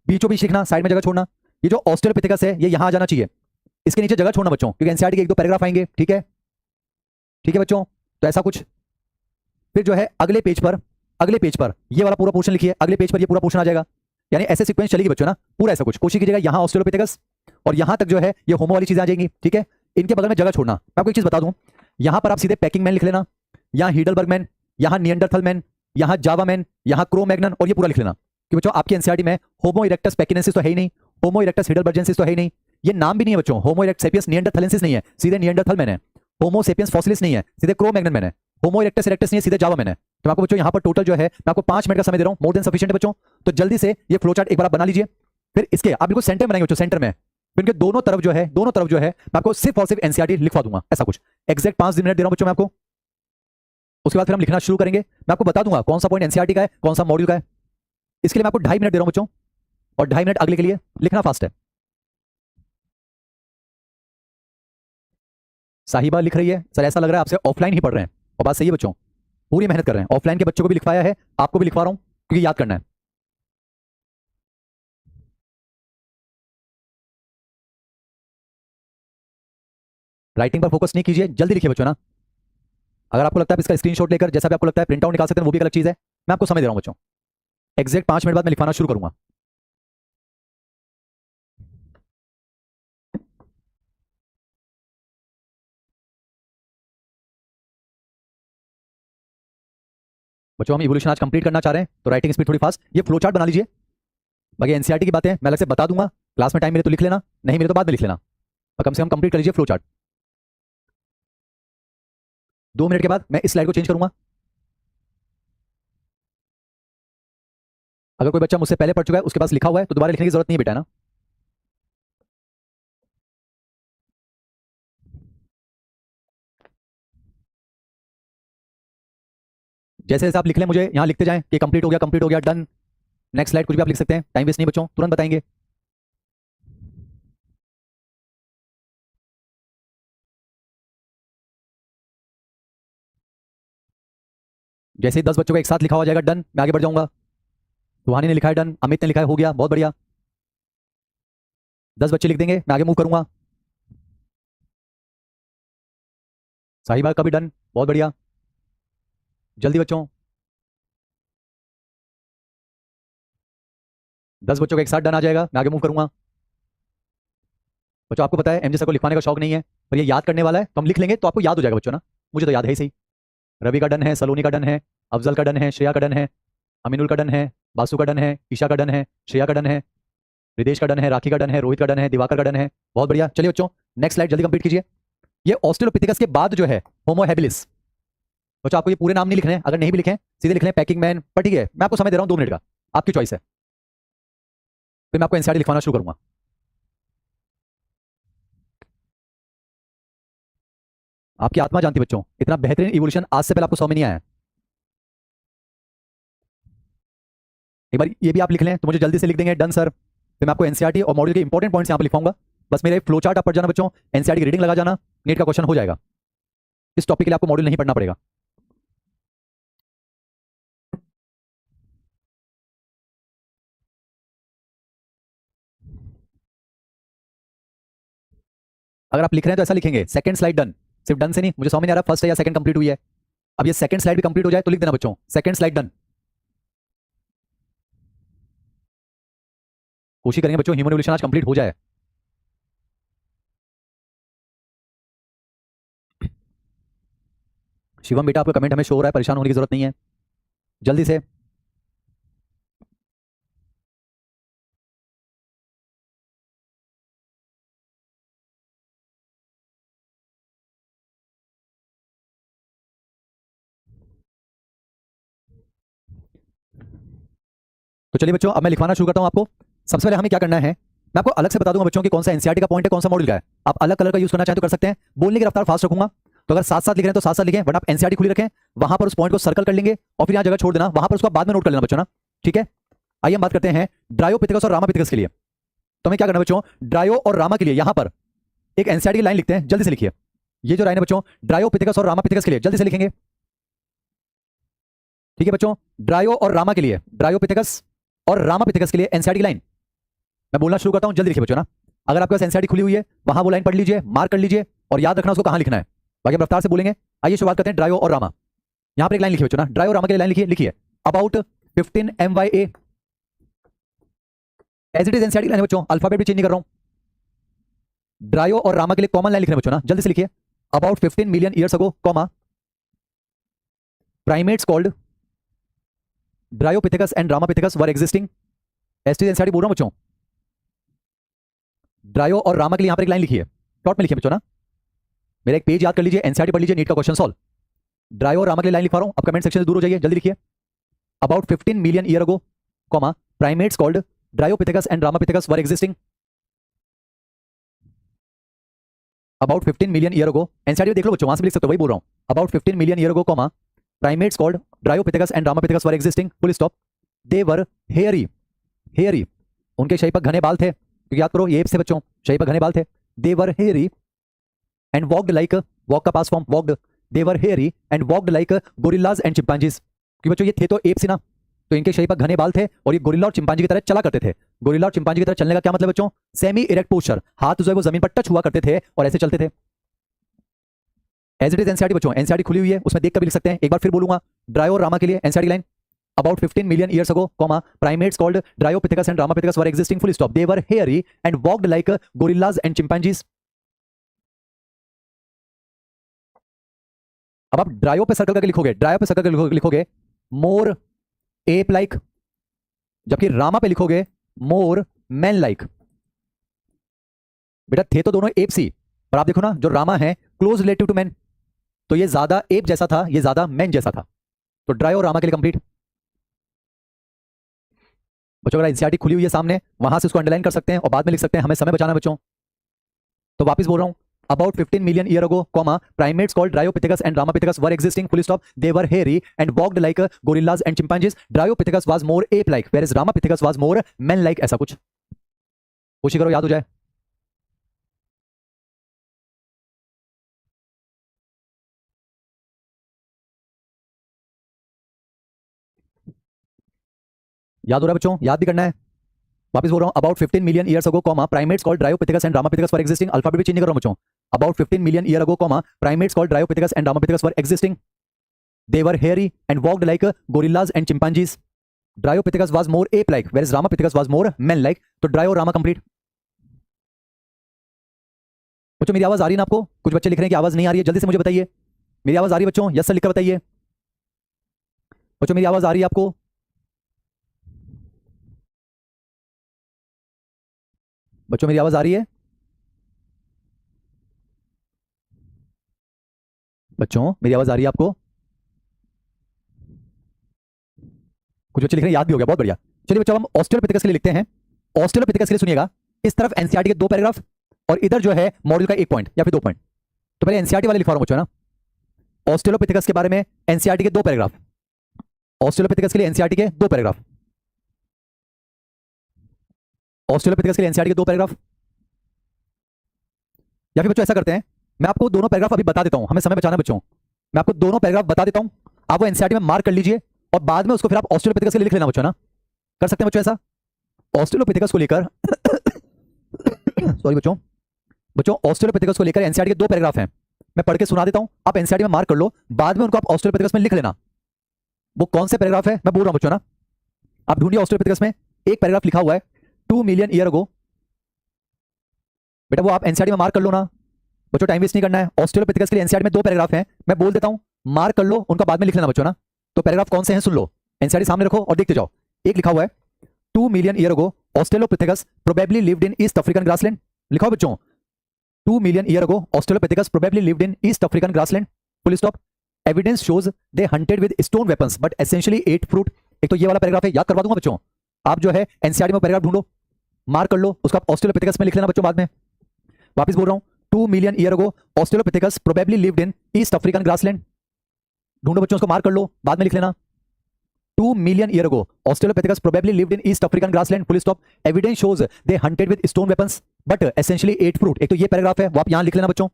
बीचों बीच लिखना, साइड में जगह छोड़ना। ये जो ऑस्ट्रेलोपिथेकस है ये यहां आ जाना चाहिए, इसके नीचे जगह छोड़ना बच्चों, क्योंकि एनसीईआरटी के 1-2 पैराग्राफ आएंगे, ठीक है? ठीक है बच्चों, तो ऐसा कुछ। फिर जो है अगले पेज पर, अगले पेज पर ये वाला पूरा पोर्शन लिखिए, अगले पेज पर ये पूरा पोर्शन आ जाएगा, यानी ऐसे सीक्वेंस चलेगी बच्चों ना, पूरा ऐसा कुछ। कोशिश कीजिएगा यहाँ ऑस्ट्रेलोपिथेकस और यहाँ तक जो है ये होमो वाली चीजें आ जाएंगी, ठीक है? इनके बगल में जगह छोड़ना। मैं आपको एक चीज बता दूं, यहाँ पर आप सीधे पैकिंग मैन लिख लेना, यहाँ हीडलबर्ग मैन, यहाँ नियंडरथल मैन, यहाँ जावा मैन, यहाँ क्रो-मैग्नन, और ये पूरा लिख लेना। कि बच्चों आपकी एनसीईआरटी में होमो इरेक्टस पैकिनेंसिस तो है ही नहीं, होमो इरेक्टस हीडलबर्जेंसिस तो है ही नहीं, ये नाम भी नहीं है बच्चों। होमो इरेक्टस सेपियंस नियंडरथलेंसिस नहीं है, सीधे नियंडरथल मैन है। होमो सेपियंस फॉसिलिस नहीं है, सीधे क्रो-मैग्नन मैन है। होमो इरेक्टस इरेक्टस नहीं है, सीधे जावा मैन है। तो मैं आपको बच्चों यहाँ पर टोटल जो है मैं आपको 5 मिनट का समय दे रहा हूँ, मोर देन सफिशिएंट है बच्चों। तो जल्दी से ये फ्लो चार्ट एक बार आप बना लीजिए। फिर इसके आप बिल्कुल सेंटर में बनाएंगे बच्चों, सेंटर में। फिर इनके दोनों तरफ जो है मैं आपको सिर्फ और सिर्फ एनसीईआरटी लिखवा दूंगा, ऐसा कुछ। एग्जैक्ट 5 मिनट दे रहा हूँ बच्चों मैं आपको। उसके बाद फिर हम लिखना शुरू करेंगे। मैं आपको बता दूंगा कौन सा पॉइंट एनसीईआरटी का है, कौन सा मॉड्यूल का है। इसके लिए मैं आपको 2.5 मिनट दे रहा हूँ बच्चों, और 2.5 मिनट अगले के लिए। लिखना फास्ट है। साहिबा लिख रही है, सर ऐसा लग रहा है आपसे ऑफलाइन ही पढ़ रहे हैं। और बात सही है बच्चों, पूरी मेहनत कर रहे हैं। ऑफलाइन के बच्चों को भी लिखवाया है, आपको भी लिखवा रहा हूं, क्योंकि याद करना है। राइटिंग पर फोकस नहीं कीजिए, जल्दी लिखिए बच्चों ना। अगर आपको लगता है इसका स्क्रीनशॉट लेकर, जैसा भी आपको लगता है प्रिंट आउट निकाल सकते हैं, वो भी एक अलग चीज है। मैं आपको समय दे रहा हूं बच्चों। एग्जैक्ट 5 मिनट बाद मैं लिखवाना शुरू करूंगा। बच्चों हम इवोल्यूशन आज कंप्लीट करना चाह रहे हैं, तो राइटिंग स्पीड थोड़ी फास्ट। ये फ्लो चार्ट बना लीजिए। बाकी एनसीईआरटी की बातें मैं अलग से बता दूंगा, क्लास में टाइम मिले तो लिख लेना, नहीं मिले तो बाद में लिख लेना। और कम से कम कंप्लीट कर लीजिए फ्लो चार्ट। 2 मिनट के बाद मैं इस स्लाइड को चेंज करूंगा। अगर कोई बच्चा मुझसे पहले पढ़ चुका है, उसके पास लिखा हुआ है, तो दोबारा लिखने की जरूरत नहीं है बेटा ना। जैसे जैसे आप लिख लें, मुझे यहाँ लिखते जाएं कि कंप्लीट हो गया, डन, नेक्स्ट स्लाइड, कुछ भी आप लिख सकते हैं। टाइम वेस्ट नहीं बच्चों, तुरंत बताएंगे। जैसे ही 10 बच्चों का एक साथ लिखा हो जाएगा, डन, मैं आगे बढ़ जाऊंगा। सुहानी ने लिखा है डन, अमित ने लिखा है हो गया, बहुत बढ़िया। 10 बच्चे लिख देंगे, मैं आगे मूव करूंगा। साहिबा का भी डन, बहुत बढ़िया। जल्दी बच्चों, 10 बच्चों का एक साथ डन आ जाएगा, मैं आगे मूव करूंगा। बच्चों आपको पता है एमजे सर को लिखवाने का शौक नहीं है, पर ये याद करने वाला है, तो हम लिख लेंगे तो आपको याद हो जाएगा बच्चों ना। मुझे तो याद है ही सही। रवि का डन है, सलोनी का डन है, अफजल का डन है, श्रेया का डन है, अमीनुल का डन है, बासु का डन है, ईशा का डन है, श्रेया का डन है, रिदेश का डन है, राखी का डन है, रोहित का डन है, दिवाकर का डन है। बहुत बढ़िया। चलिए बच्चों, नेक्स्ट स्लाइड जल्दी कंप्लीट कीजिए। ये ऑस्ट्रेलोपिथेकस के बाद जो है होमो हैबिलिस। बच्चों आपको ये पूरे नाम नहीं लिखने हैं, अगर नहीं भी लिखे सीधे लिख लें पैकिंग मैन, पर ठीक है, मैं आपको समय दे रहा हूं 2 मिनट का, आपकी चॉइस है। फिर मैं आपको एनसीईआरटी लिखवाना शुरू करूंगा। आपकी आत्मा जानती बच्चों, इतना बेहतरीन इवोल्यूशन आज से पहले आपको 100 में नहीं आया है। एक बार ये भी आप लिख लें तो मुझे जल्दी से लिख देंगे डन सर। फिर मैं आपको एनसीईआरटी और मॉड्यूल के इंपॉर्टेंट पॉइंट्स यहाँ पर लिखवाऊंगा। बस मेरे फ्लो चार्ट आप पढ़ जाना बच्चों, एनसीईआरटी की रीडिंग लगा जाना, नीट का क्वेश्चन हो जाएगा। इस टॉपिक के लिए आपको मॉड्यूल नहीं पढ़ना पड़ेगा। अगर आप लिख रहे हैं तो ऐसा लिखेंगे, सेकंड स्लाइड डन। सिर्फ डन से नहीं, मुझे समझ में नहीं आ रहा फर्स्ट है या सेकंड कंप्लीट हुई है। अब ये सेकंड स्लाइड भी कंप्लीट हो जाए तो लिख देना बच्चों, सेकंड स्लाइड डन। कोशिश करेंगे बच्चों ह्यूमन इवोल्यूशन आज कंप्लीट हो जाए। शिवम बेटा आपका कमेंट हमें शो हो रहा है, परेशान होने की जरूरत नहीं है, जल्दी से। तो चलिए बच्चों, अब मैं लिखवाना शुरू करता हूं आपको। सबसे पहले हमें क्या करना है, मैं आपको अलग से बता दूंगा बच्चों कि कौन सा एनसीईआरटी का पॉइंट है, कौन सा मॉड्यूल का है। आप अलग कलर का यूज करना चाहें तो कर सकते हैं। बोलने की रफ्तार फास्ट रखूंगा, तो अगर साथ साथ लिख रहे हैं तो साथ साथ लिखें, वरना आप एनसीईआरटी खुली रखें, वहां पर उस पॉइंट को सर्कल कर लेंगे और फिर यहाँ जगह छोड़ देना, वहां पर उसको बाद में नोट कर लेना बच्चों ना, ठीक है। आइए हम बात करते हैं ड्रायोपिथेकस और रामापिथेकस के लिए। तो हमें क्या करना बच्चों, ड्रायो और रामा के लिए यहां पर एक एनसीईआरटी की लाइन लिखते हैं, जल्दी से लिखिए। ये जो लाइन है बच्चों ड्रायोपिथेकस और रामापिथेकस के लिए, जल्दी से लिखेंगे, ठीक है बच्चों। ड्रायो और रामा के लिए, ड्रायोपिथेकस और रामापिथेकस के लिए एनसीईआरटी की लाइन मैं बोलना शुरू करता हूं, जल्दी लिखिए बच्चों ना। अगर आपके पास एनसीईआरटी खुली हुई है, वहां वो लाइन पढ़ लीजिए, मार्क कर लीजिए और याद रखना उसको कहां लिखना है। बाकी हम रफ्तार से बोलेंगे। आइए शुरुआत करते हैं ड्रायो और रामा। यहां पर एक लाइन लिखिए बच्चों ना, ड्रायो और रामा के लिए लाइन लिखिए, लिखिए about 15 MYA। As it is NCERT line है बच्चों, अल्फाबेट भी चेंज नहीं कर रहा हूं। ड्रायो और रामा के लिए कॉमन लाइन लिख रहे हैं बच्चों ना, जल्दी से लिखिए। About 15 million years ago, comma, primates called Dryopithecus and Ramapithecus were existing. ST NCERT बोल रहा हूं बच्चों। ड्रायो और रामा के लिए यहां पर एक लाइन लिखिए, शॉर्ट में लिखिए बच्चों ना। मेरा एक पेज याद कर लीजिए, एनसीईआरटी पढ़ लीजिए, नीट का क्वेश्चन सॉल्व। ड्रायो और रामा के लिए लाइन लिखवा रहा हूं, अब कमेंट सेक्शन से दूर हो जाइए, जल्दी लिखिए। About 15 million year ago, comma, primates called Dryopithecus and Ramapithecus were existing. About 15 million year ago, NCERT देख लो बच्चों, वहां से भी लिख सकते हो, वही बोल रहा हूं। About 15 million year ago, comma, primates called Dryopithecus and Ramapithecus were existing, full stop. They were hairy, hairy, उनके शरीर पर घने बाल थे, क्योंकि याद करो ये एप्स थे बच्चों, शरीर पर घने बाल थे। They were hairy and walked like, walk का past form walked, they were hairy and walked like gorillas and chimpanzees. क्योंकि बच्चों ये थे तो एप्स ही ना, तो इनके शरीर पर घने बाल थे और ये गोरिल्ला और चिंपांजी की तरह चला करते थे। गोरिल्ला और चिंपांजी की तरह चलने का क्या मतलब बच्चों? सेमी इरेक्ट पोस्चर, हाथ जो है वो जमीन पर टच हुआ करते थे और ऐसे चलते थे। एज इट इज एनसीईआरटी बच्चों, एनसीईआरटी खुली हुई है, उसमें देख कर भी लिख सकते हैं। एक बार फिर बोलूंगा, ड्रायो और रामा के लिए NCERT line, about 15 million years ago, comma, primates called Dryopithecus and Ramapithecus were existing, full stop. They were hairy and walked like gorillas and chimpanzees. अब आप ड्रायो पे सर्कल करके लिखोगे, ड्रायो पे सर्कल करके लिखोगे मोर एप लाइक, जबकि रामा पे लिखोगे मोर मैन लाइक। बेटा थे तो दोनों एप्स ही, पर आप देखो ना जो रामा है क्लोज रिलेटिव टू मैन, तो ये ज्यादा एप जैसा था, ये ज्यादा मैन जैसा था। तो ड्रायो और रामा के लिए कंप्लीट। बच्चों अगर एनसीईआरटी खुली हुई है सामने, वहां से उसको अंडरलाइन कर सकते हैं और बाद में लिख सकते हैं, हमें समय बचाना है बच्चों। तो वापस बोल रहा हूं, about 15 million year ago, comma, primates called Dryopithecus and Ramapithecus were existing, full stop. They were hairy and walked like gorillas and chimpanzees. Dryopithecus was more ape-like, whereas Ramapithecus was more man-like. ऐसा कुछ कोशिश करो याद हो जाए। याद हो रहा है बच्चों? याद भी करना है। वापस बोल रहा हूं, about 15 million years ago, comma, primates called Dryopithecus and Ramapithecus were existing. Alphabet भी चेंज नहीं कर रहा हूं बच्चों। About 15 million year ago, comma, primates called Dryopithecus and Ramapithecus were existing. They were hairy and walked like gorillas and chimpanzees. Dryopithecus was more ape-like, whereas Ramapithecus was more man-like. तो Dryo Rama complete. बच्चों मेरी आवाज आ रही है ना आपको? कुछ बच्चे लिख रहे हैं कि आवाज नहीं आ रही है, जल्दी से मुझे बताइए। मेरी आवाज आ रही है बच्चों? यस सर लिखकर बताइए। बच्चों मेरी आवाज आ रही है आपको? बच्चों मेरी आवाज आ रही है? बच्चों मेरी आवाज आ रही है आपको? कुछ बच्चे लिख रहे हैं याद भी हो गया, बहुत बढ़िया। चलिए बच्चों हम ऑस्ट्रेलोपिथेकस के लिए लिखते हैं। ऑस्ट्रेलोपिथेकस के लिए सुनिएगा, इस तरफ एनसीईआरटी के 2 पैराग्राफ और इधर जो है मॉड्यूल का 1 पॉइंट या फिर 2 पॉइंट। तो पहले एनसीईआरटी वाले लिखा रहा हूं बच्चों ना, ऑस्ट्रेलोपिथेकस के बारे में एनसीईआरटी के 2 पैराग्राफ, ऑस्ट्रेलोपिथेकस के लिए एनसीईआरटी के 2 पैराग्राफ, ऑस्ट्रेलोपिथेकस के लिए एनसीईआरटी के 2 पैराग्राफ। या फिर बच्चों ऐसा करते हैं, मैं आपको दोनों पैराग्राफ अभी बता देता हूं, हमें समय बचाना बच्चों। मैं आपको दोनों पैराग्राफ बता देता हूं, आप वो एनसीईआरटी में मार्क कर लीजिए और बाद में उसको फिर आप ऑस्ट्रेलोपिथेकस के लिए लिख लेना बच्चों ना। कर सकते हैं बच्चों ऐसा? ऑस्ट्रेलोपिथेकस को लेकर सॉरी बच्चों, बच्चों ऑस्ट्रेलोपिथेकस को लेकर एनसीईआरटी के 2 पैराग्राफ हैं, मैं पढ़ के सुना देता हूं, आप एनसीईआरटी में मार्क कर लो, बाद में उनको आप ऑस्ट्रेलोपिथेकस में लिख लेना। वो कौन से पैराग्राफ है मैं बोल रहा हूं बच्चों ना, आप ढूंढिए ऑस्ट्रेलोपिथेकस में एक पैराग्राफ लिखा हुआ है 2 मिलियन ईयर अगो। बेटा वो आप एनसीईआरटी में मार्क कर लो ना बच्चों, टाइम वेस्ट नहीं करना है। ऑस्ट्रेलोपिथेकस के लिए एनसीईआरटी में 2 पैराग्राफ हैं, मैं बोल देता हूं, मार्क कर लो, उनका बाद में लिख लेना बच्चों ना। तो पैराग्राफ कौन से हैं सुन लो, एनसीईआरटी सामने रखो और देखते जाओ। एक लिखा हुआ है 2 million year ago Australopithecus probably lived in East African grassland. लिखा हो बच्चों 2 million year ago Australopithecus probably lived in East African grassland, full stop. Evidence shows they hunted with stone weapons but essentially ate fruit. एक तो ये वाला paragraph है, याद करवा दूंगा बच्चों, आप जो है एनसीईआरटी में पैराग्राफ ढूंढो, मार्क कर लो, उसका ऑस्ट्रेलोपिथेकस में लिख लेना बच्चों बाद में। वापस बोल रहा हूं, 2 million year ago Australopithecus probably lived in East African grassland, ढूंढो बच्चों, उसको मार्क कर लो, बाद में लिख लेना। 2 million year ago Australopithecus probably lived in East African grassland, full stop. Evidence shows they hunted with stone weapons but essentially ate fruit. एक तो ये पैराग्राफ है, वो आप यहां लिख लेना बच्चों।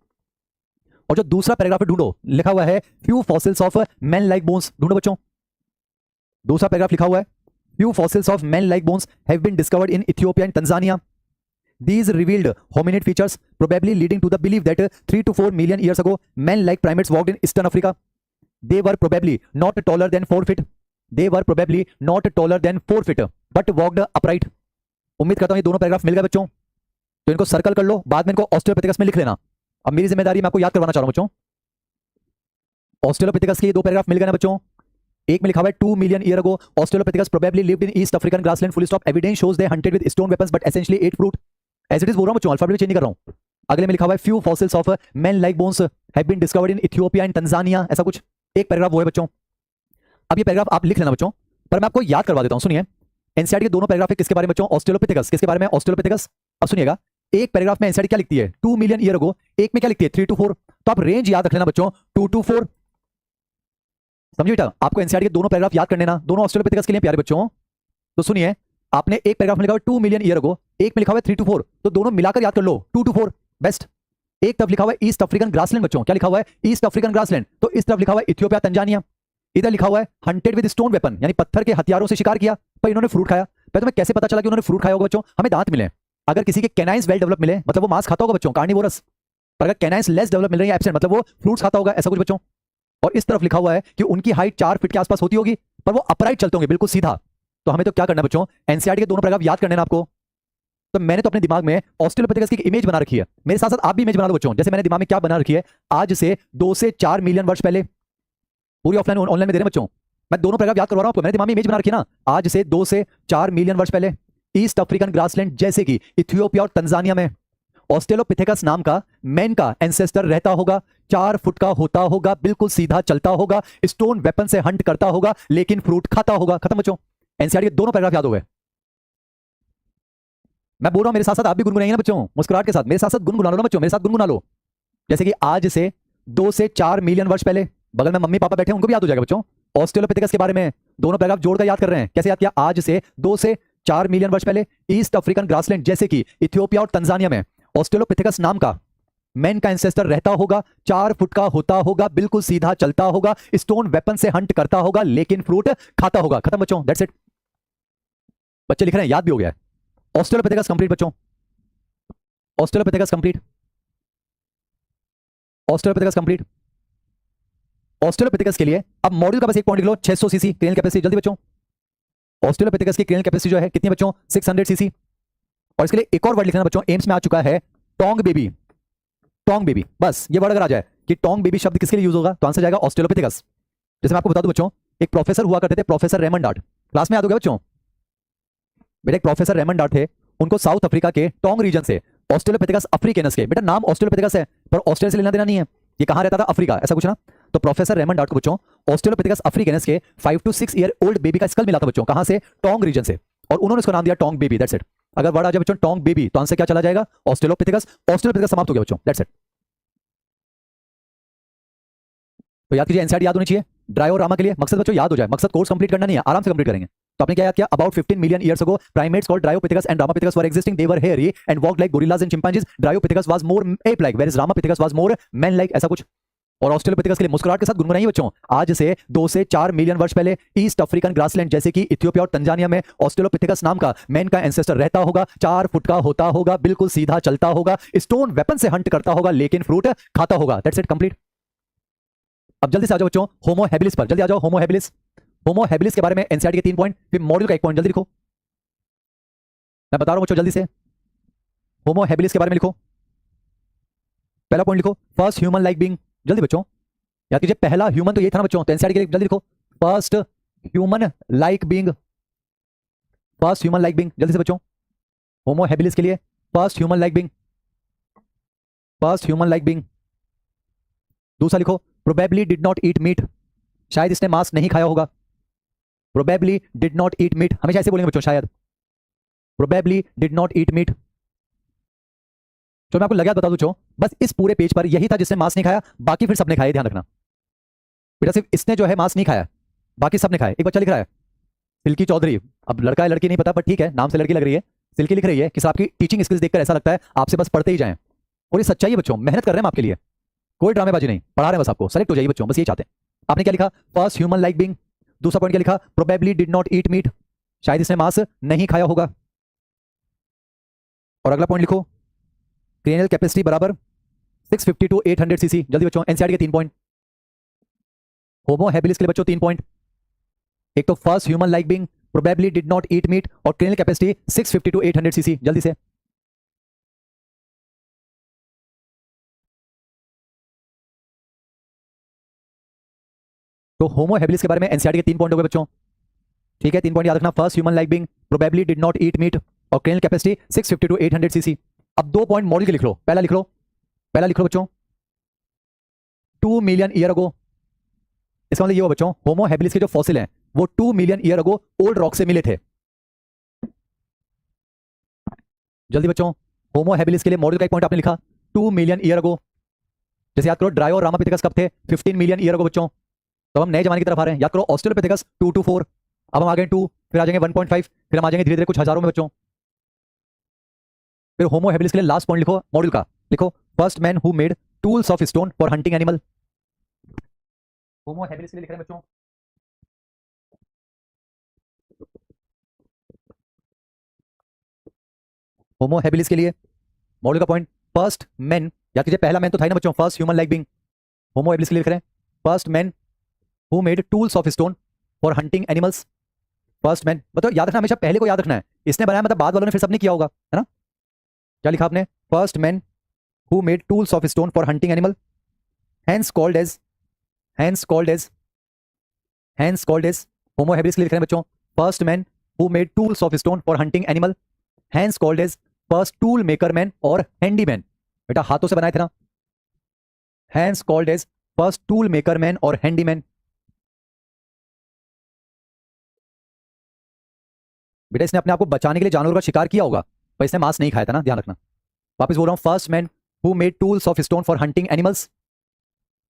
और जो दूसरा पैराग्राफ है ढूंढो, लिखा हुआ है few fossils of man like bones, ढूंढो बच्चों। दूसरा पैराग्राफ लिखा हुआ है few fossils of man like bones have been discovered in Ethiopia and Tanzania. These revealed hominid features probably leading to the belief that 3 to 4 million years ago man-like primates walked in eastern Africa. They were probably not taller than 4 feet. They were probably not taller than 4 feet, but walked upright. उम्मीद करता हूं ये दोनों paragraph मिल गए बच्चों, तो इनको circle कर लो, बाद में इनको ऑस्ट्रेलोपिथेकस में लिख लेना। अब मेरी जिम्मेदारी मैं आपको याद करवाना चाह रहा हूं बच्चों। ऑस्ट्रेलोपिथेकस के ये 2 पैराग्राफ मिल गए ना बच्चों। एक में लिखा हुआ है 2 million year ago Australopithecus probably lived in East African grassland, full stop. Evidence shows they hunted with stone weapons but essentially ate fruit. As it is बोल रहा हूं बच्चों, अल्फाबेट चेंज नहीं कर रहा हूं। अगले में लिखा हुआ है few fossils of man like bones have been discovered in Ethiopia and Tanzania, ऐसा कुछ। एक पैराग्राफ वो है बच्चों। अब ये पैराग्राफ आप लिख लेना बच्चों, पर मैं आपको याद करवा देता हूं, सुनिए। एनसीईआरटी के दोनों पैराग्राफ है किसके बारे में बच्चों? ऑस्ट्रेलोपिथेकस। किसके बारे में? ऑस्ट्रेलोपिथेकस। अब सुनिएगा, एक पैराग्राफ में एनसीईआरटी क्या लिखती है? 2 मिलियन ईयर अगो। एक में क्या लिखती है? 3 to 4। तो आप रेंज याद रख लेना बच्चों, 2 to 4। समझिए बेटा, आपको एनसीईआरटी के दोनों पैराग्राफ याद कर लेना, दोनों ऑस्ट्रेलोपिथेकस के लिए प्यारे बच्चों। तो सुनिए, आपने एक पैराग्राफ में लिखा हुआ 2 मिलियन ईयर अगो, एक में लिखा हुआ है 3 to 4, तो दोनों मिलाकर याद कर लो, 2 to 4 बेस्ट। एक तरफ लिखा हुआ है ईस्ट अफ्रीकन ग्रासलैंड बच्चों, क्या लिखा हुआ है? East African grassland. तो इस तरफ लिखा हुआ है इथियोपिया तंजानिया, इधर लिखा हुआ है हंटेड विद स्टोन वेपन, यानी पत्थर के हथियारों से शिकार किया, पर इन्होंने फ्रूट खाया। पर तुम्हें कैसे पता चला कि उन्होंने फ्रूट खाया होगा बच्चों? हमें दांत मिले, अगर किसी के कैनाइन्स वेल डेवलप मिले मतलब वो मांस खाता होगा बच्चों, कार्निवोरस। पर अगर कैनाइन्स लेस डेवलप मिल रहे हैं एब्सेंट मतलब वो फ्रूट्स खाता होगा, ऐसा कुछ बच्चों। और इस तरफ लिखा हुआ है कि उनकी हाइट 4 फीट के आसपास होती होगी, पर वो अपराइट चलते होंगे, बिल्कुल सीधा। तो हमें तो क्या करना है बच्चों? एनसीईआरटी के दोनों पैराग्राफ याद करने ना आपको। तो मैंने तो अपने दिमाग में ऑस्ट्रेलोपिथेकस की एक इमेज बना रखी है, मेरे साथ साथ आप भी इमेज बना लो बच्चों। जैसे मैंने दिमाग में क्या बना रखी है, आज से 2 से 4 मिलियन वर्ष पहले, पूरी ऑफलाइन ऑनलाइन में दे रहे हैं बच्चों, मैं दोनों पैराग्राफ याद करवा रहा हूं आपको। मैंने दिमाग में इमेज बना रखी है ना, आज से 2 से 4 मिलियन वर्ष पहले ईस्ट अफ्रीकन ग्रासलैंड जैसे कि इथियोपिया और तंजानिया में ऑस्ट्रेलोपिथेकस नाम का मैन का एंसेस्टर रहता होगा, 4 फुट का होता होगा, बिल्कुल सीधा चलता होगा, स्टोन वेपन से हंट करता होगा, लेकिन फ्रूट खाता होगा। खत्म बच्चों, एनसीईआरटी के दोनों पैराग्राफ याद हो गए। मैं बोल रहा हूं मेरे साथ साथ आप भी गुनगुनाइए ना बच्चों, मुस्कुराहट के साथ मेरे साथ साथ गुनगुना लो ना बच्चों, मेरे साथ गुनगुना लो। जैसे कि आज से 2 से 4 मिलियन वर्ष पहले, बगल में मम्मी पापा बैठे हैं उनको भी याद हो जाएगा बच्चों। ऑस्ट्रेलोपिथेकस के बारे में दोनों पैराग्राफ जोड़कर याद कर रहे हैं। कैसे याद किया? आज से 2 से 4 मिलियन वर्ष पहले ईस्ट अफ्रीकन ग्रासलैंड जैसे कि इथियोपिया और तंजानिया में ऑस्ट्रेलोपिथेकस नाम का मैन का एंसेस्टर रहता होगा, 4 फुट का होता होगा, बिल्कुल सीधा चलता होगा, स्टोन वेपन से हंट करता होगा, लेकिन फ्रूट खाता होगा। खत्म बच्चों, दैट्स इट। बच्चे लिख रहे हैं, याद भी हो गया है। ऑस्ट्रेलोपिथेकस कंप्लीट बच्चों, Australopithecus complete, Australopithecus complete. Australopithecus के लिए अब मॉड्यूल का बस एक पॉइंट लिख लो, 600 सीसी क्रेनियल कैपेसिटी। जल्दी बच्चों, ऑस्ट्रेलोपिथेकस की क्रेनियल कैपेसिटी जो है कितनी बच्चों? 600 सीसी। और इसके लिए एक और वर्ड लिखना बच्चों, एम्स में आ चुका है, टोंग बेबी। टोंग बेबी, बस ये वर्ड अगर आ जाए कि टोंग बेबी शब्द किसके लिए यूज होगा, तो आंसर जाएगा ऑस्ट्रेलोपिथेकस। जैसे मैं आपको बता दूं बच्चों, एक प्रोफेसर हुआ करते थे, प्रोफेसर रेमंड डार्ट, क्लास में याद हो गया बच्चों? बेटा एक प्रोफेसर रेमंड डार्ट थे, उनको साउथ अफ्रीका के टोंग रीजन से ऑस्ट्रेलोपिथेकस अफ्रीकेनस के, बेटा नाम ऑस्ट्रेलोपिथेकस है पर ऑस्ट्रेलिया से लेना देना नहीं है, ये कहां रहता था? अफ्रीका, ऐसा कुछ ना। तो प्रोफेसर रेमंड डार्ट को बच्चों ऑस्ट्रेलोपिथेकस अफ्रीकेनस के 5 to 6 ईयर ओल्ड बेबी का स्कल मिला था बच्चों, कहां से? टोंग रीजन से, और उन्होंने इसका नाम दिया टोंग बेबी। That's it. अगर वर्ड आ जाए बच्चों टोंग बेबी तो आंसर क्या चला जाएगा? ऑस्ट्रेलोपिथेकस। ऑस्ट्रेलोपिथेकस समाप्त हो गया बच्चों, दैट्स इट। तो याद कीजिए, एनसीईआरटी याद होनी चाहिए। ड्राई और रामा के लिए मकसद बच्चों याद हो जाए, मकसद कोर्स कंप्लीट करना नहीं है, आराम से कंप्लीट करेंगे। तो आपने क्या याद किया? About 15 million years ago primates called Dryopithecus and Ramapithecus were existing, they were hairy and walked like gorillas and chimpanzees, Dryopithecus was more ape like whereas Ramapithecus was more man like, ऐसा कुछ। और Australopithecus के लिए मुस्कुराहट के साथ गुनगुनाइए बच्चों, आज से 2 से 4 मिलियन वर्ष पहले ईस्ट अफ्रीकन ग्रासलैंड जैसे कि इथियोपिया और तंजानिया में ऑस्ट्रेलोपिथेकस नाम का मैन का एंसेस्टर रहता होगा, 4 फुट का होता होगा, बिल्कुल सीधा चलता होगा, स्टोन वेपन से हंट करता होगा, लेकिन फ्रूट खाता होगा। That's it, complete. अब जल्दी से आ जाओ बच्चों होमो हैबिलिस पर, जल्दी आ जाओ। होमो हैबिलिस, होमो हैबिलिस के बारे में एनसीईआरटी के 3 पॉइंट, फिर मॉड्यूल का 1 पॉइंट, जल्दी लिखो। मैं बता रहा हूं बच्चों, जल्दी से होमो हैबिलिस के बारे में लिखो। पहला पॉइंट लिखो, फर्स्ट ह्यूमन लाइक बीइंग। जल्दी बच्चों याद कीजिए, पहला ह्यूमन तो ये था ना बच्चों, तो एनसीईआरटी के लिए जल्दी लिखो, first human like being, first human like being. जल्दी से बच्चों, होमो हैबिलिस के लिए first human like being, first human like being. दूसरा लिखो, probably did not eat meat, शायद इसने मांस नहीं खाया होगा। Probably did not eat meat, हमेशा ऐसे बोलेंगे बच्चों, शायद। Probably did not eat meat. तो मैं आपको लगा बता दूं बच्चों, बस इस पूरे पेज पर यही था जिसने मांस नहीं खाया, बाकी फिर सबने खाया, ध्यान रखना बेटा, सिर्फ इसने जो है मांस नहीं खाया, बाकी सबने खाया। एक बच्चा लिख रहा है सिल्की चौधरी, अब लड़का है लड़की नहीं पता, पर ठीक है नाम से लड़की लग रही है। सिल्की लिख रही है कि आपकी टीचिंग स्किल्स देखकर ऐसा लगता है आपसे बस पढ़ते ही जाएं, और ये सच्चाई है बच्चों, मेहनत कर रहे हैं हम आपके लिए, कोई ड्रामेबाजी नहीं, पढ़ा रहे हैं बस आपको, सेलेक्ट हो जाइए बच्चों, बस ये चाहते हैं। आपने क्या लिखा? First human like being. दूसरा पॉइंट क्या लिखा? Probably did not eat meat, शायद इसने मांस नहीं खाया होगा। और अगला पॉइंट लिखो, क्रेनियल कैपेसिटी बराबर 650 to 800 सीसी। जल्दी बच्चों, एनसीईआरटी के 3 पॉइंट। होमो हैबिलिस के लिए बच्चों 3 पॉइंट, एक तो first human like being, probably did not eat meat, और क्रेनियल कैपेसिटी 650 to 800 सीसी। जल्दी से तो होमो हैबिलिस के बारे में एनसीईआरटी के 3 पॉइंट हो गए बच्चों, ठीक है। 3 पॉइंट याद रखना, first human like being, probably did not eat meat, और क्रेनियल कैपेसिटी 650 to 800 सीसी। अब 2 पॉइंट मॉडल के लिख लो, पहला लिख लो, पहला लिख लो बच्चों, 2 मिलियन ईयर अगो, इसका मतलब ये हुआ बच्चों, होमो हैबिलिस के जो फॉसिल हैं वो 2 मिलियन ईयर अगो ओल्ड रॉक से मिले थे। जल्दी बच्चों, होमो हैबिलिस के लिए मॉडल का एक पॉइंट आपने लिखा 2 मिलियन ईयर अगो। जैसे याद करो ड्रायो और रामापिथेकस कब थे? 15 मिलियन ईयर अगो बच्चों। तो हम नए जमाने की तरफ आ रहे हैं। याद करो ऑस्ट्रेलोपिथेकस 2 to 4, अब हम आ गए 2, फिर आ जाएंगे 1.5, फिर हम आ जाएंगे धीरे धीरे कुछ हजारों में बच्चों। फिर होमो हैबिलिस के लिए लास्ट पॉइंट लिखो मॉड्यूल का, लिखो first man who made tools of stone for hunting animal. Homo habilis के लिए लिख रहे हैं बच्चों, होमो हैबिलिस के लिए मॉड्यूल का पॉइंट फर्स्ट मैन, याद कीजिए पहला मैन तो था ही ना बच्चों, फर्स्ट ह्यूमन लाइक बीइंग। होमो हैबिलिस के लिए लिख रहे हैं first man who made tools of stone for hunting animals. First man बताओ, याद रखना हमेशा पहले को याद रखना है। इसने बनाया मतलब बाद वालों ने फिर सबने किया होगा, है ना? क्या लिखा आपने? First man who made tools of stone for hunting animal, hence called as, hence called as, hence called as. Homo habilis के लिए लिख रहे हैं बच्चों first man who made tools of stone for hunting animal, hence called as first tool maker man और handyman. बेटा हाथों से बनाए थे ना, hence called as first tool maker man और हैंडीमैन। बेटा इसने अपने आप को बचाने के लिए जानवरों का शिकार किया होगा, पर इसने मांस नहीं खाया था ना, ध्यान रखना। वापस बोल रहा हूं, first man who made tools of stone for hunting animals,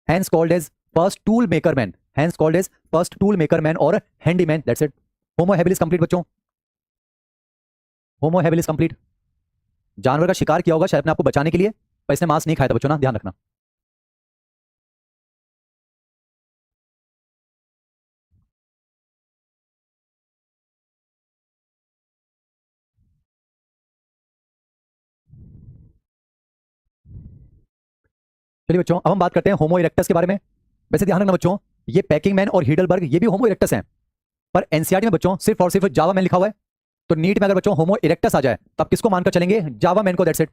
hence called as first tool maker man, hence called as first tool maker man और handyman. That's it. Homo habilis complete बच्चों, होमो हैबिलिस कंप्लीट। जानवर का शिकार किया होगा शायद अपने आप को बचाने के लिए, पर इसने मांस नहीं खाया था बच्चों ना, ध्यान रखना। चलिए बच्चों, अब हम बात करते हैं होमो इरेक्टस के बारे में। वैसे ध्यान रखना बच्चों, ये पैकिंग मैन और हीडलबर्ग ये भी होमो इरेक्टस हैं, पर एनसीईआरटी में बच्चों सिर्फ और सिर्फ जावा मैन लिखा हुआ है। तो नीट में अगर बच्चों होमो इरेक्टस आ जाए तब किसको मानकर चलेंगे? जावा मैन को। That's it.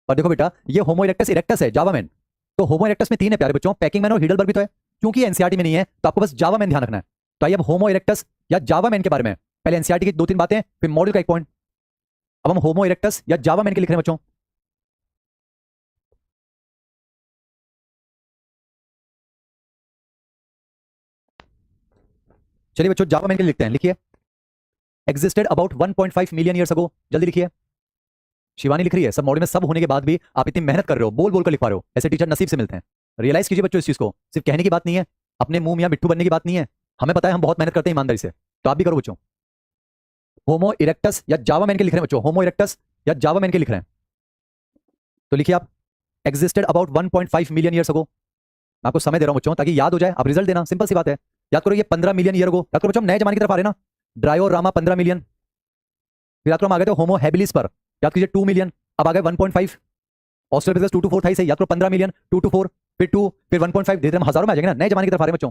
और देखो बेटा, ये होमो इरेक्टस इरेक्टस है, जावा मैन। तो होमो इरेक्टस में 3 है प्यारे बच्चों, पैकिंग मैन और हीडलबर्ग भी तो है। क्योंकि एनसीईआरटी में नहीं है तो आपको बस जावा मैन ध्यान रखना है। तो आइए अब होमो इरेक्टस या जावा मैन के बारे में, पहले एनसीईआरटी की 2-3 बातें, फिर मॉड्यूल का एक पॉइंट। अब हम होमो इरेक्टस या जावा मैन के लिख रहे हैं बच्चों। चलिए बच्चों, जावा मैन के लिए लिखते हैं, लिखिए एग्जिस्टेड अबाउट 1.5 मिलियन ईयर्स अगो। जल्दी लिखिए। शिवानी लिख रही है, सब मॉड्यूल में सब होने के बाद भी आप इतनी मेहनत कर रहे हो, बोल बोल कर लिख पा रहे हो। ऐसे टीचर नसीब से मिलते हैं। रियलाइज कीजिए बच्चों इस चीज को, सिर्फ कहने की बात नहीं है, अपने मुंह में मिट्टू बनने की बात नहीं है। हमें पता है हम बहुत मेहनत करते हैं ईमानदारी से, तो आप भी करो बच्चों। होमो इरेक्टस या जावा मैन के लिख रहे हैं बच्चों, होमो इरेक्टस या जावा मैन के लिख रहे हैं। तो लिखिए आप एग्जिस्टेड अबाउट 1.5 मिलियन ईयर्स अगो। मैं आपको समय दे रहा हूं बच्चों ताकि याद हो जाए, आप रिजल्ट देना, सिंपल सी बात है। याद करो ये 15 मिलियन ईयर अगो। याद करो बच्चों, हम नए जमाने की तरफ आ रहे हैं ना। ड्रायो रामा 15 मिलियन, फिर याद करो हम आ गए थे होमो हैबिलिस पर, याद कीजिए 2 मिलियन, अब आ गए 1.5। ऑस्ट्रेलोपिथेकस 2 to 4 था इसे, याद करो 15 मिलियन, 2 to 4, फिर 2, फिर 1.5, धीरे धीरे हम हजारों में आ जाएंगे ना, नए जमाने की तरफ आ रहे हैं बच्चों।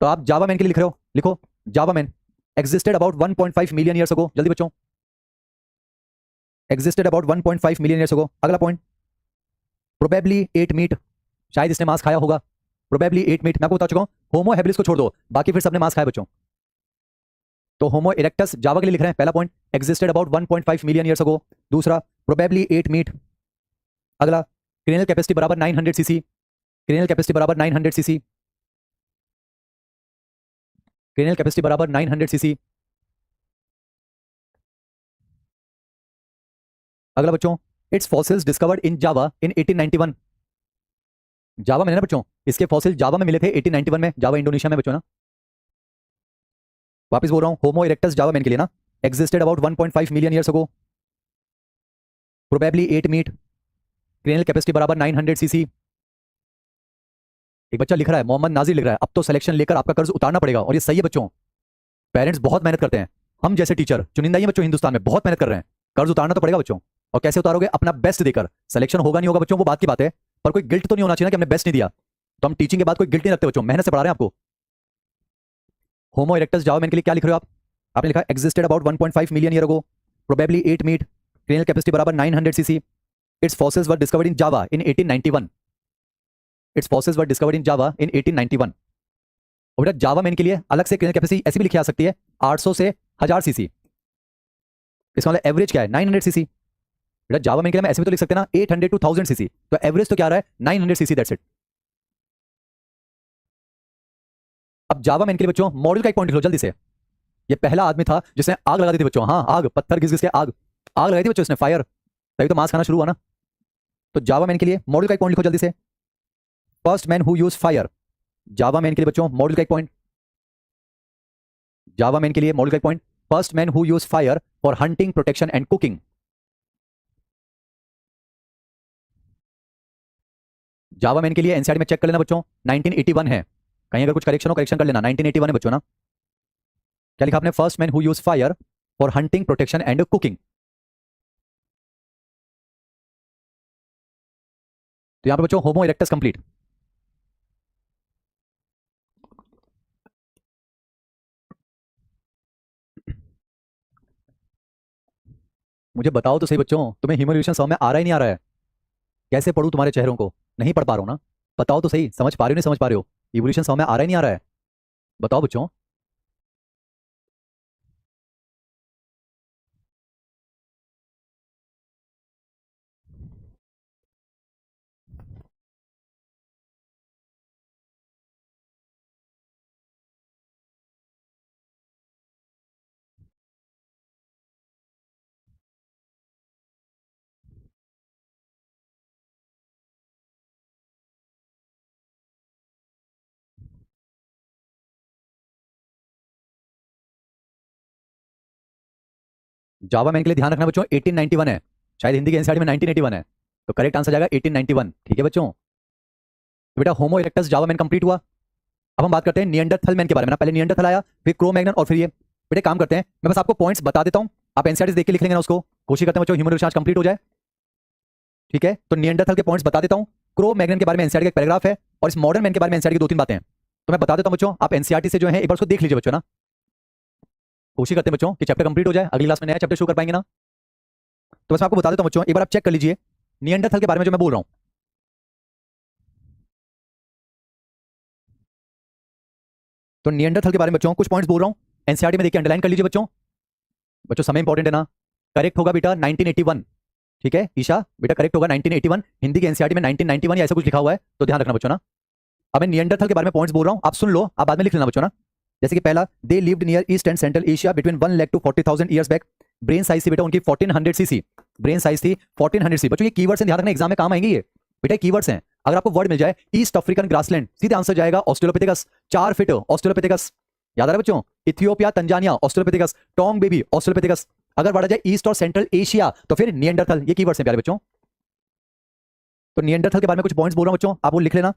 तो आप जावा मैन के लिए लिख रहे हो, लिखो जावा man existed about 1.5 million years अगो। जल्दी बच्चों, एग्जिस्टेड अबाउट 1.5 मिलियन ईयर्स अगो। अगला पॉइंट, प्रोबेबली एट मीट, शायद इसने मांस खाया होगा। प्रोबेबली एट मीट, मैं आपको बता चुका हूं, होमो हैबिलिस को छोड़ दो, बाकी फिर सबने मांस खाया बच्चों। तो होमो इरेक्टस जावा के लिए लिख रहे हैं, पहला point existed about 1.5 million years अगो। दूसरा प्रोबेबली एट मीट। अगला क्रेनियल कैपेसिटी बराबर 900 सीसी, क्रेनियल कैपेसिटी बराबर 900 सीसी, क्रेनियल कैपेसिटी बराबर 900 सीसी। अगला बच्चों, it's fossils discovered in Java in 1891। जावा में है ना बच्चों, इसके फॉसिल जावा में मिले थे 1891 में, जावा इंडोनेशिया में बच्चों ना। वापस बोल रहा हूं, होमो इरेक्टस जावा मैन के लिए ना, existed about 1.5 million years ago, probably 8 meat, cranial capacity बराबर 900 सीसी। एक बच्चा लिख रहा है, मोहम्मद नाजिर लिख रहा है, अब तो सिलेक्शन लेकर आपका कर्ज उतारना पड़ेगा, और ये सही है बच्चों। पेरेंट्स बहुत मेहनत करते हैं, हम जैसे टीचर चुनिंदा ही हैं बच्चों हिंदुस्तान में, बहुत मेहनत कर रहे हैं। कर्ज उतारना तो पड़ेगा बच्चों, और कैसे उतारोगे? अपना बेस्ट देकर। सिलेक्शन होगा नहीं होगा बच्चों वो बात की बात है, पर कोई गिल्ट तो नहीं होना चाहिए ना कि हमने बेस्ट नहीं दिया। तो हम टीचिंग के बाद कोई गिल्ट नहीं रखते बच्चों, मेहनत से पढ़ा रहे हैं आपको। होमो इरेक्टस जावा मैन के लिए क्या लिख रहे हो आप? आपने लिखा existed about 1.5 million year ago, probably 8 meat, cranial capacity बराबर 900 cc, it's fossils were discovered in Java in 1891। It's fossils were discovered in Java in 1891। और बेटा जावा मैन के लिए अलग से क्रेनियल कैपेसिटी ऐसी भी लिखी जा सकती है, 800 से 1000 सीसी। इसका मतलब एवरेज क्या है? 900 सीसी। बेटा जावा मैन के लिए हम ऐसे भी तो लिख सकते हैं ना, 800 to 1000 सीसी, तो एवरेज तो क्या आ रहा है? 900 सीसी। That's it. अब जावा मैन के लिए बच्चों मॉडल का एक पॉइंट लिख लो जल्दी से। ये पहला आदमी था जिसने आग लगा दी थी बच्चों। हाँ, आग, पत्थर घिस घिस के आग आग लगाई थी बच्चों इसने, फायर, तभी तो मांस खाना शुरू हुआ ना। तो जावा मैन के लिए मॉडल का एक पॉइंट लिखो जल्दी से। First man who use fire. Java man के लिए बच्चों मॉडल का एक पॉइंट। जावा मैन के लिए मॉडल का एक point, first man who use fire for hunting, protection and cooking. Java man के लिए एनसीईआरटी में चेक कर लेना बच्चों, 1981 है। कहीं अगर कुछ करेक्शन हो, करेक्शन कर लेना। 1981 है बच्चों ना। क्या लिखा आपने? First man who use fire for hunting, protection and cooking. तो यहां पर बच्चों होमो इरेक्टस कंप्लीट। मुझे बताओ तो सही बच्चों, तुम्हें ह्यूमन इवोल्यूशन समझ में आ रहा ही नहीं आ रहा है? कैसे पढ़ूं तुम्हारे चेहरों को? नहीं पढ़ पा रहा हूं ना। बताओ तो सही, समझ पा रहे हो नहीं समझ पा रहे हो? इवोल्यूशन समझ में आ रहा ही नहीं आ रहा है? बताओ बच्चों। जावा मैन के लिए ध्यान रखना बच्चों, 1891 है। शायद हिंदी के एनसीईआरटी में 1981 है, तो करेक्ट आंसर जाएगा 1891। ठीक है बच्चों। तो बेटा होमो इरेक्टस जावा मैन कंप्लीट हुआ। अब हम बात करते हैं नियंडरथल मैन के बारे में ना। पहले नियंडरथल आया, फिर क्रो मैग्नन, और फिर ये। बेटे काम करते हैं, मैं बस आपको पॉइंट्स बता देता हूं, आप एनसीईआरटी देख के लिख लेंगे ना उसको। कोशिश करते हैं बच्चों ह्यूमन इवोल्यूशन आज कंप्लीट हो जाए। ठीक है, तो नियंडरथल के पॉइंट्स बता देता हूं। क्रो मैग्नन के बारे में एनसीईआरटी का एक पैराग्राफ है, और इस मॉडर्न मैन के बारे में एनसीईआरटी की दो तीन बातें हैं। तो मैं बता देता हूं बच्चों, आप एनसीईआरटी से जो है एक बार उसको देख लीजिए बच्चों ना। कोशिश करते हैं बच्चों कि चैप्टर कंप्लीट हो जाए, अगली क्लास में नया चैप्टर शुरू कर पाएंगे ना। तो बस मैं आपको बता देता हूं बच्चों, एक बार आप चेक कर लीजिए नियंडरथल के बारे में जो मैं बोल रहा हूं। तो नियंडरथल के बारे में बच्चों कुछ पॉइंट्स बोल रहा हूं, एनसीईआरटी में देखिए, अंडरलाइन कर लीजिए बच्चों। बच्चों समय इंपॉर्टेंट है ना। करेक्ट होगा बेटा 1981। ठीक है ईशा, बेटा करेक्ट होगा 1981। हिंदी के एनसीईआरटी में 1991 या ऐसा कुछ लिखा हुआ है, तो ध्यान रखना बच्चों ना। अब मैं नियंडरथल के बारे में पॉइंट्स बोल रहा हूं, आप सुन लो, आप बाद में लिख लेना बच्चों ना। जैसे कि पहला, they lived near east and central Asia between 1 lakh to 40,000 years back. Brain size थी बेटा उनकी 1400 सीसी। ब्रेन साइज थी 1400 सी। बच्चों ये कीवर्ड्स हैं, ध्यान रखना, एग्जाम में काम आएंगे ये। बेटा कीवर्ड्स हैं, अगर आपको वर्ड मिल जाए ईस्ट अफ्रीकन ग्रासलैंड, सीधे आंसर जाएगा ऑस्ट्रेलोपिथेकस। 4 feet Australopithecus. याद आ रहा है बच्चों? Ethiopia, Tanzania, Australopithecus. Taung baby, Australopithecus. अगर बढ़ा जाए ईस्ट और सेंट्रल एशिया तो फिर नियंडरथल। ये कीवर्ड्स हैं प्यारे बच्चों। तो नियंडरथल के बारे में कुछ पॉइंट्स बोल रहा हूं बच्चों, आप वो लिख लेना।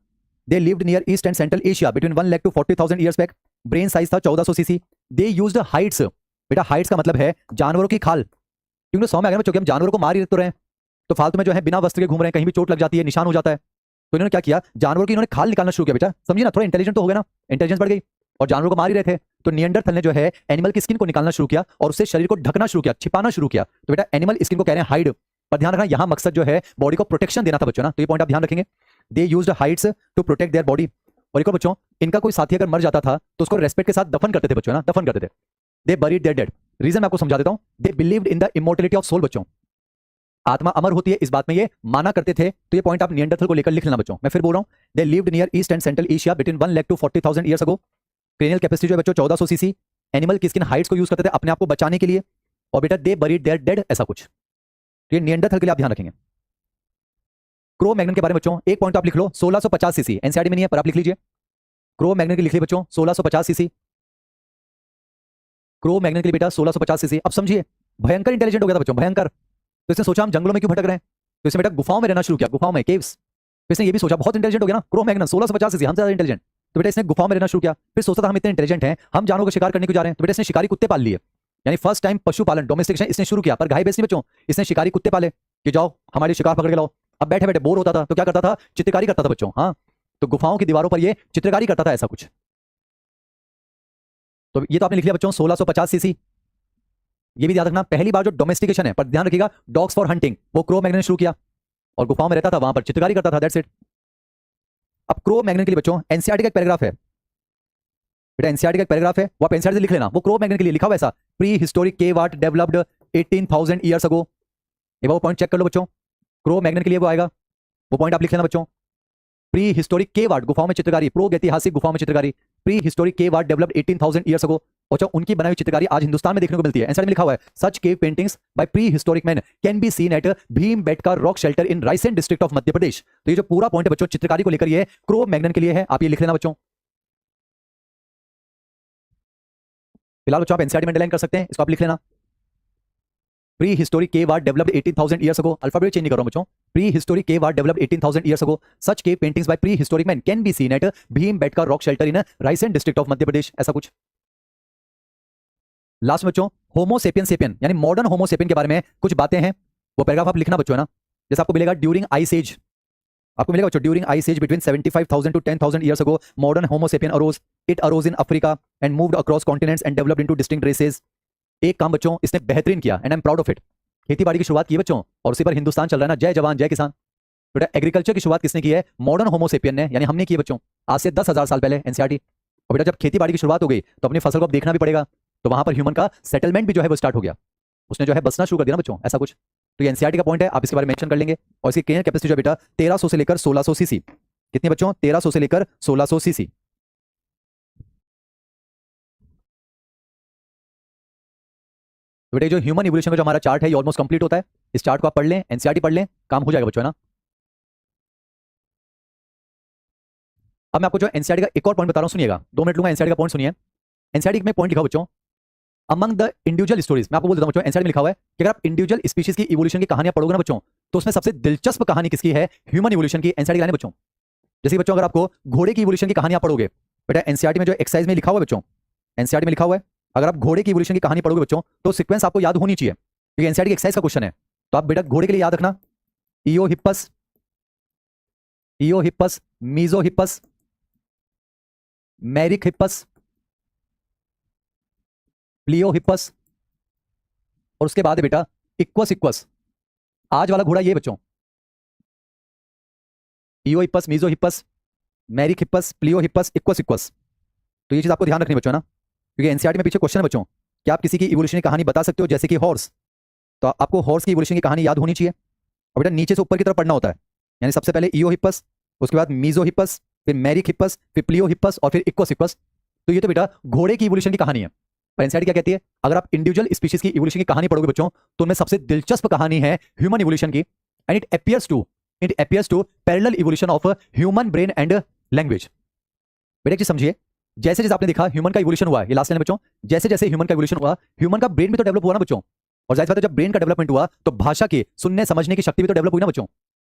They lived near east and central Asia between 1 lakh to 40,000 years back. Brain size था 1400 सीसी। They used hides. बेटा हाइट्स का मतलब है जानवरों की खाल, क्योंकि सौ में आ गया बच्चों कि हम जानवरों को मार ही तो रहे हैं, तो फालतू में जो है बिना वस्त्र के घूम रहे हैं, कहीं भी चोट लग जाती है, निशान हो जाता है। तो इन्होंने क्या किया, जानवरों की इन्होंने खाल निकालना शुरू किया। बेटा समझिए ना, थोड़ा इंटेलिजेंट तो हो गया ना, इंटेलिजेंस बढ़ गई, और जानवरों को मार ही रहे थे। तो नियंडरथल ने जो है एनिमल की स्किन को निकालना शुरू किया और उससे शरीर को ढकना शुरू किया, छिपाना शुरू किया। तो बेटा एनिमल स्किन को कह रहे हैं हाइड, पर ध्यान रखना यहां मकसद जो है बॉडी को प्रोटेक्शन देना था बच्चों ना, तो ये पॉइंट आप ध्यान रखेंगे। They used hides to protect their body. और एक और बच्चों, इनका कोई साथी अगर मर जाता था तो उसको रेस्पेक्ट के साथ दफन करते थे बच्चों ना, दफन करते थे। They buried their dead. Reason मैं आपको समझा देता हूं। They believed in the immortality of soul बच्चों, आत्मा अमर होती है, इस बात में ये माना करते थे। तो ये पॉइंट आप नियंडरथल को लेकर लिख लेना बच्चों। मैं फिर बोल रहा हूं, they lived near east and central Asia between 1 lakh to 40,000 years ago. Cranial capacity जो है बच्चों 1400 सीसी। एनिमल की स्किन हाइट्स को यूज करते थे अपने आप को बचाने के लिए। और बेटा दे बरीड देयर डेड, ऐसा कुछ। तो ये नियंडरथल के लिए आप ध्यान रखेंगे। क्रो मैग्नन के बारे में बच्चों एक पॉइंट आप लिख लो, 1650 सीसी। एनसीईआरटी में नहीं है पर आप लिख लीजिए। क्रो मैग्नन के लिख लीजिए बच्चों 1650 सीसी। क्रो मैग्नन के लिए बेटा 1650 सीसी। अब समझिए, भयंकर इंटेलिजेंट हो गया था बच्चों, भयंकर। तो इसने सोचा हम जंगलों में क्यों भटक रहे हैं, तो इसने बेटा गुफाओं में रहना शुरू किया, गुफाओं में, केव्स। तो इसने ये भी सोचा, बहुत इंटेलिजेंट हो गया ना क्रो मैग्नन, 1650 सीसी, हमसे ज्यादा इंटेलिजेंट। तो बेटा इसने गुफाओं में रहना शुरू किया। फिर सोचता था हम इतने इंटेलिजेंट हैं, हम जानवरों को शिकार करने को जा रहे हैं, तो बेटा इसने शिकारी कुत्ते पाल लिए। यानी फर्स्ट टाइम पशुपालन, डोमेस्टिकेशन इसने शुरू किया, पर गाय भैंस नहीं बच्चों, इसने शिकारी कुत्ते पाले कि जाओ हमारे शिकार पकड़ के लाओ। अब बैठे बैठे बोर होता था तो क्या करता था, चित्रकारी करता था बच्चों। हाँ, तो गुफाओं की दीवारों पर ये चित्रकारी करता था, ऐसा कुछ। तो ये तो आपने लिख लिया बच्चों 1650 सीसी। ये भी याद रखना, पहली बार जो डोमेस्टिकेशन है, पर ध्यान रखिएगा डॉग्स फॉर हंटिंग, वो क्रो मैग्नन ने शुरू किया और गुफाओं में रहता था, वहां पर चित्रकारी करता था, दैट्स इट। अब क्रो मैग्नन के लिए बच्चों एनसीईआरटी का एक पैराग्राफ है, बेटा एनसीईआरटी का एक पैराग्राफ है, वो आप एनसीईआरटी से लिख लेना। वो क्रो मैग्नन के लिए लिखा हुआ ऐसा, pre historic cave art developed 18,000 years अगो। एक बार वो पॉइंट चेक कर लो बच्चों, क्रो मैग्नन के लिए वो आएगा, वो पॉइंट आप लिख लेना बच्चों। प्री हिस्टोरिक केव आर्ट, गुफाओं में चित्रकारी, प्रो ऐतिहासिक गुफाओं में चित्रकारी, prehistoric cave are developed 18,000 years ago. बच्चों उनकी बनाई हुई चित्रकारी आज हिंदुस्तान में देखने को मिलती है। आंसर में लिखा हुआ है such cave paintings by prehistoric man can be seen at Bhimbetka rock shelter in Raisen district of Madhya Pradesh. तो ये जो पूरा पॉइंट है बच्चों चित्रकारी को लेकर ये क्रो मैग्नन के लिए है, आप ये लिख लेना बच्चों। फिलहाल बच्चों आप एनसीईआरटी में अंडरलाइन कर सकते हैं, इसको आप लिख लेना। Prehistoric cave are developed 18,000 years ago. Alphabet change नहीं कर रहा हूं बच्चों। Prehistoric cave are developed 18,000 years ago. Such cave paintings by prehistoric man can be seen at Bhimbetka rock shelter in Raisen district of Madhya Pradesh, ऐसा कुछ। Last में बच्चों homo sapien sapien यानी मॉडर्न होमो सेपियन के बारे में कुछ बातें हैं, वो पैराग्राफ आप लिखना बच्चों, है ना। जैसे आपको मिलेगा ड्यूरिंग आइस एज, आपको मिलेगा बच्चों during ice age between 75,000 to 10,000 years ago modern homo sapien arose. It arose in Africa and moved across continents and developed into distinct races. एक काम बच्चों इसने बेहतरीन किया and I am proud of it. खेती बाड़ी की शुरुआत की है बच्चों और उसी पर हिंदुस्तान चल रहा है ना, जय जवान जय किसान। बेटा एग्रीकल्चर की शुरुआत किसने की है? मॉडर्न होमो सेपियन ने, यानी हमने की है बच्चों, आज से 10,000 साल पहले एनसीईआरटी। और बेटा जब खेती बाड़ी की शुरुआत हो गई तो अपनी फसल को अब देखना भी पड़ेगा, तो वहां पर ह्यूमन का सेटलमेंट भी जो है वो स्टार्ट हो गया, उसने जो है बसना शुरू कर दिया ना बच्चों, ऐसा कुछ। तो ये एनसीईआरटी का पॉइंट है, आप इसके बारे में मेंशन कर लेंगे। और इसकी केयर कैपेसिटी जो है बेटा 1300 से लेकर 1600 सीसी। कितनी बच्चों? 1300 से लेकर 1600 सीसी। तो बेटा जो ह्यूमन इवोल्यूशन का जो हमारा चार्ट है ये ऑलमोस्ट कंप्लीट होता है। इस चार्ट को आप पढ़ लें, एनसीईआरटी पढ़ लें, काम हो जाएगा बच्चों, है ना। अब मैं आपको जो एनसीईआरटी का एक और पॉइंट बता रहा हूं, सुनिएगा, 2 मिनट लूंगा, एनसीईआरटी का पॉइंट सुनिए। एनसीईआरटी में पॉइंट लिखा बच्चों, अमंग द इंडिविजुअल स्टोरीज, मैं आपको बोल देता हूं बच्चों, एनसीईआरटी में लिखा हुआ है कि अगर आप इंडिविजुअल स्पीशीज की इवोल्यूशन की कहानियां पढ़ोगे ना बच्चों, तो उसमें सबसे दिलचस्प कहानी किसकी है? ह्यूमन इवोल्यूशन की। एनसीईआरटी की लाइन बच्चों, जैसे कि बच्चों अगर आपको घोड़े की इवोल्यूशन की कहानी आप पढ़ोगे, बेटा एनसीईआरटी में जो एक्सरसाइज में लिखा हुआ है बच्चों, एनसीईआरटी में लिखा हुआ है अगर आप घोड़े की इवोल्यूशन की कहानी पढ़ोगे बच्चों तो सीक्वेंस आपको याद होनी चाहिए, क्योंकि एनसीईआरटी की एक्सरसाइज का क्वेश्चन है। तो आप बेटा घोड़े के लिए याद रखना, EO हिप्पस, EO हिप्पस, Mesohippus, Merychippus, प्लियो हिप्पस, और उसके बाद है बेटा इक्वस इक्वस। आज वाला घोड़ा ये बच्चों, Eohippus, Mesohippus, Merychippus, Pliohippus, Equus Equus. तो ये चीज आपको ध्यान रखनी बच्चों ना, क्योंकि एनसीईआरटी में पीछे क्वेश्चन है बच्चों, क्या आप किसी की इवोल्यूशन की कहानी बता सकते हो, जैसे कि हॉर्स, तो आपको हॉर्स की इवोल्यूशन की कहानी याद होनी चाहिए। और बेटा नीचे से ऊपर की तरफ पढ़ना होता है, यानी सबसे पहले ईओ हिप्पस, उसके बाद मीजो हिप्पस, फिर मैरिक हिप्पस, फिर प्लियो हिप्पस और फिर इक्वस इक्वस। तो ये तो बेटा घोड़े की इवोल्यूशन की कहानी है। पर एनसीईआरटी क्या कहती है? अगर आप इंडिविजुअल स्पीशीज की इवोल्यूशन की कहानी पढ़ोगे बच्चों तो उनमें सबसे दिलचस्प कहानी है ह्यूमन इवोल्यूशन की, and it appears to parallel evolution of human brain and language. बेटा एक चीज समझिए, जैसे जैसे आपने देखा ह्यूमन का इवोल्यूशन हुआ, ये लास्ट लाइन बच्चों, जैसे जैसे ह्यूमन का इवोल्यूशन हुआ, ह्यूमन का ब्रेन भी तो डेवलप हुआ ना बच्चों। और जाहिर बात है जब ब्रेन का डेवलपमेंट हुआ तो भाषा की सुनने समझने की शक्ति भी तो डेवलप हुई ना बच्चों।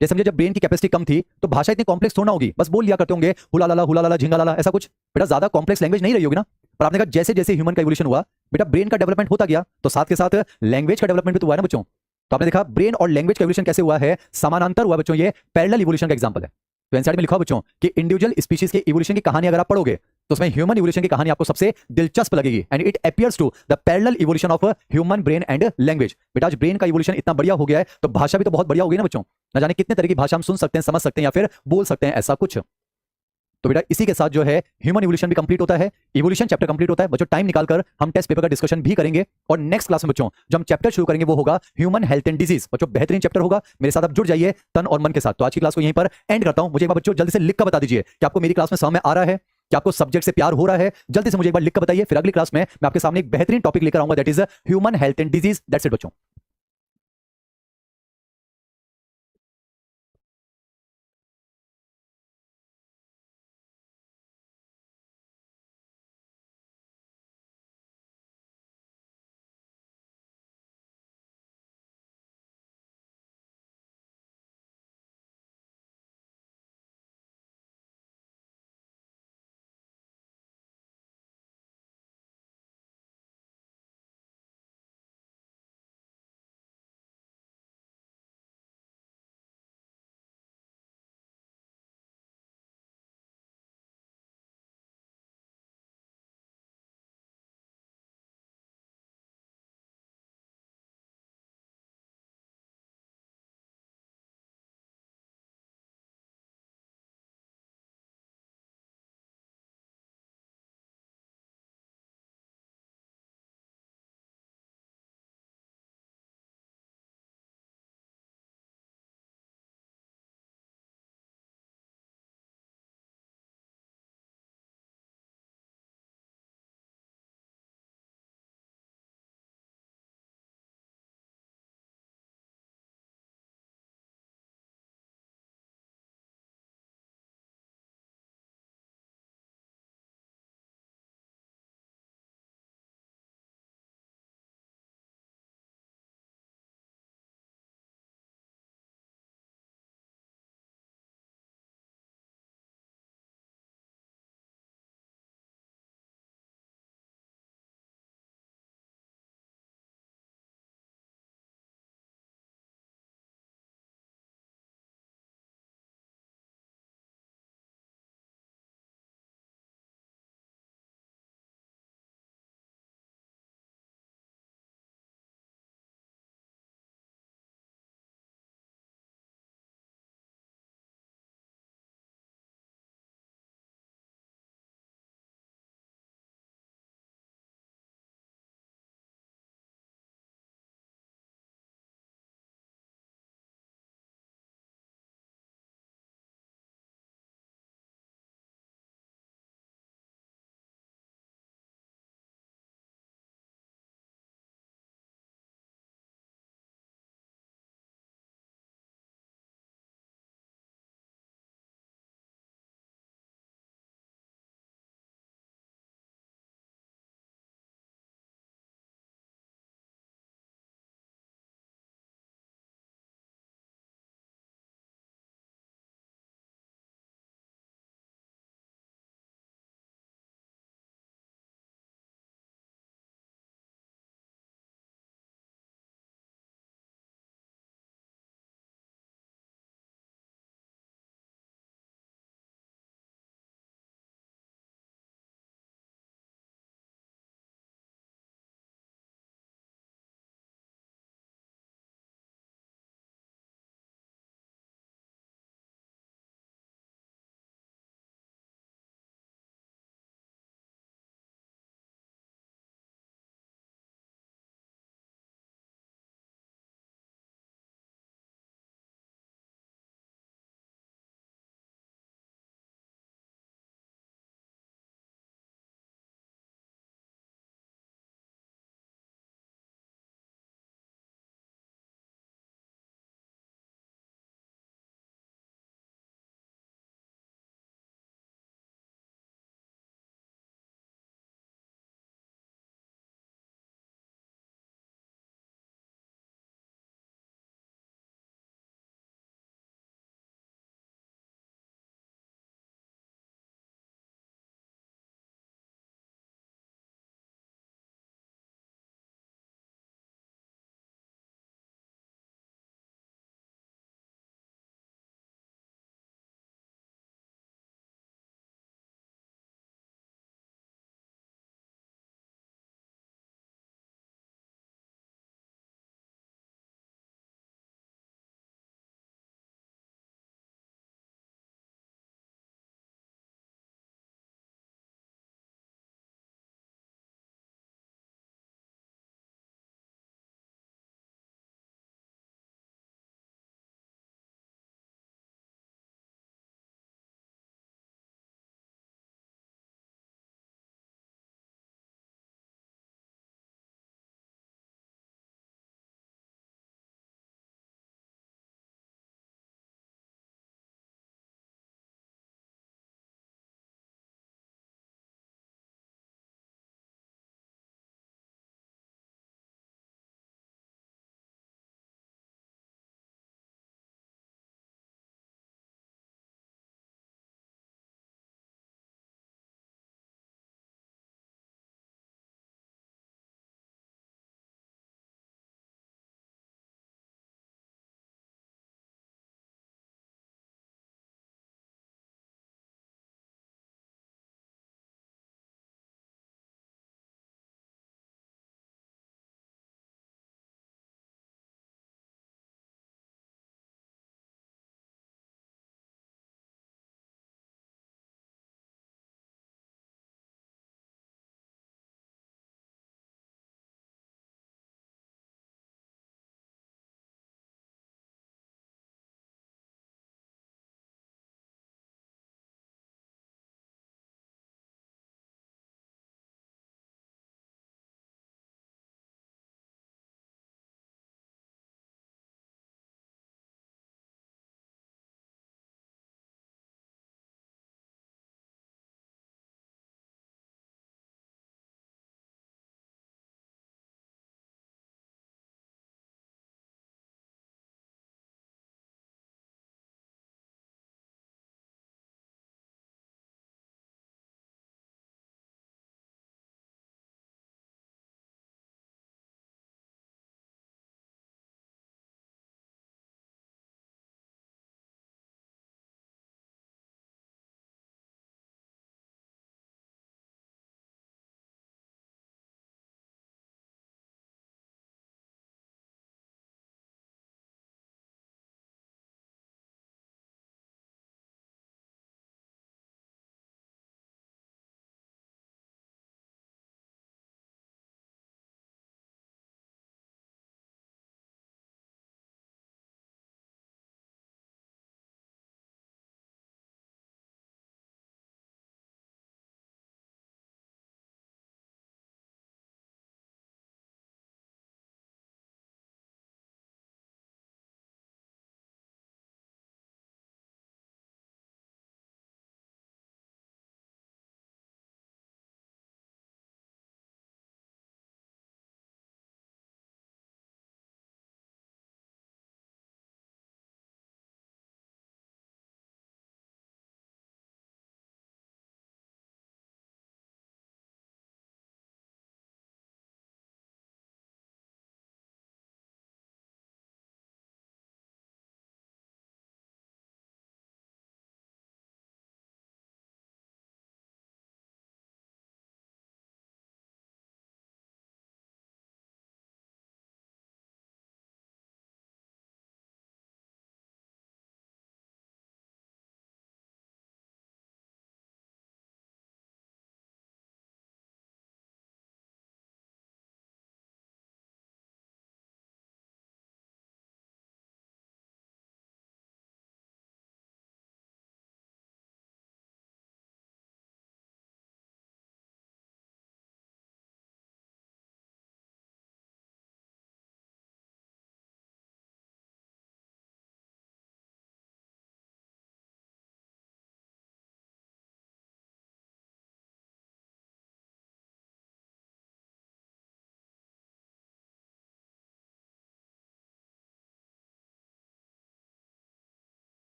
जैसे समझिए जब ब्रेन की कैपेसिटी कम थी तो भाषा इतनी कॉम्प्लेक्स थोड़ा होगी, बस बोल लिया करते होंगे हुला लाला झिंगा लाला, ऐसा कुछ। बेटा ज्यादा कॉम्प्लेक्स लैंग्वेज नहीं रही होगी ना। पर आपने कहा जैसे जैसे ह्यूमन का इवोल्यूशन हुआ बेटा ब्रेन का डेवलपमेंट होता गया, तो साथ के साथ लैंग्वेज का डेवलपमेंट भी तो हुआ है ना बच्चों। तो आपने देखा ब्रेन और लैंग्वेज का इवोल्यूशन कैसे हुआ है, समानांतर हुआ बच्चों, ये पैरेलल इवोल्यूशन का एग्जांपल है। तो एनसीईआरटी में लिखा बच्चों कि इंडिविजुअल स्पीशीज के इवोल्यूशन की कहानी अगर आप पढ़ोगे तो उसमें ह्यूमन इवोल्यूशन की कहानी आपको सबसे दिलचस्प लगेगी, and it appears to the parallel evolution of human brain and language. बेटा आज ब्रेन का इवोल्यूशन इतना बढ़िया हो गया है तो भाषा भी तो बहुत बढ़िया होगी ना बच्चों। न जाने कितने तरह की भाषा हम सुन सकते हैं, समझ सकते हैं या फिर बोल सकते हैं, ऐसा कुछ। तो बेटा इसी के साथ जो है ह्यूमन इवोल्यूशन भी कंप्लीट होता है, इवोल्यूशन चैप्टर कंप्लीट होता है बच्चों। टाइम निकालकर हम टेस्ट पेपर का डिस्कशन भी करेंगे, और नेक्स्ट क्लास में बच्चों जो हम चैप्टर शुरू करेंगे वो होगा ह्यूमन हेल्थ एंड डिजीज। बच्चों बेहतरीन चैप्टर होगा, मेरे साथ आप जुड़ जाइए तन और मन के साथ। तो आज की क्लास को यहीं पर एंड करता हूं। मुझे एक बार बच्चों जल्दी से लिख कर बता दीजिए कि आपको मेरी क्लास में समझ में आ रहा है, कि आपको सब्जेक्ट से प्यार हो रहा है। जल्दी से मुझे एक बार लिख कर बताइए, फिर अगली क्लास में मैं आपके सामने एक बेहतरीन टॉपिक लेकर आऊंगा, that is human health and disease. That's it बच्चों।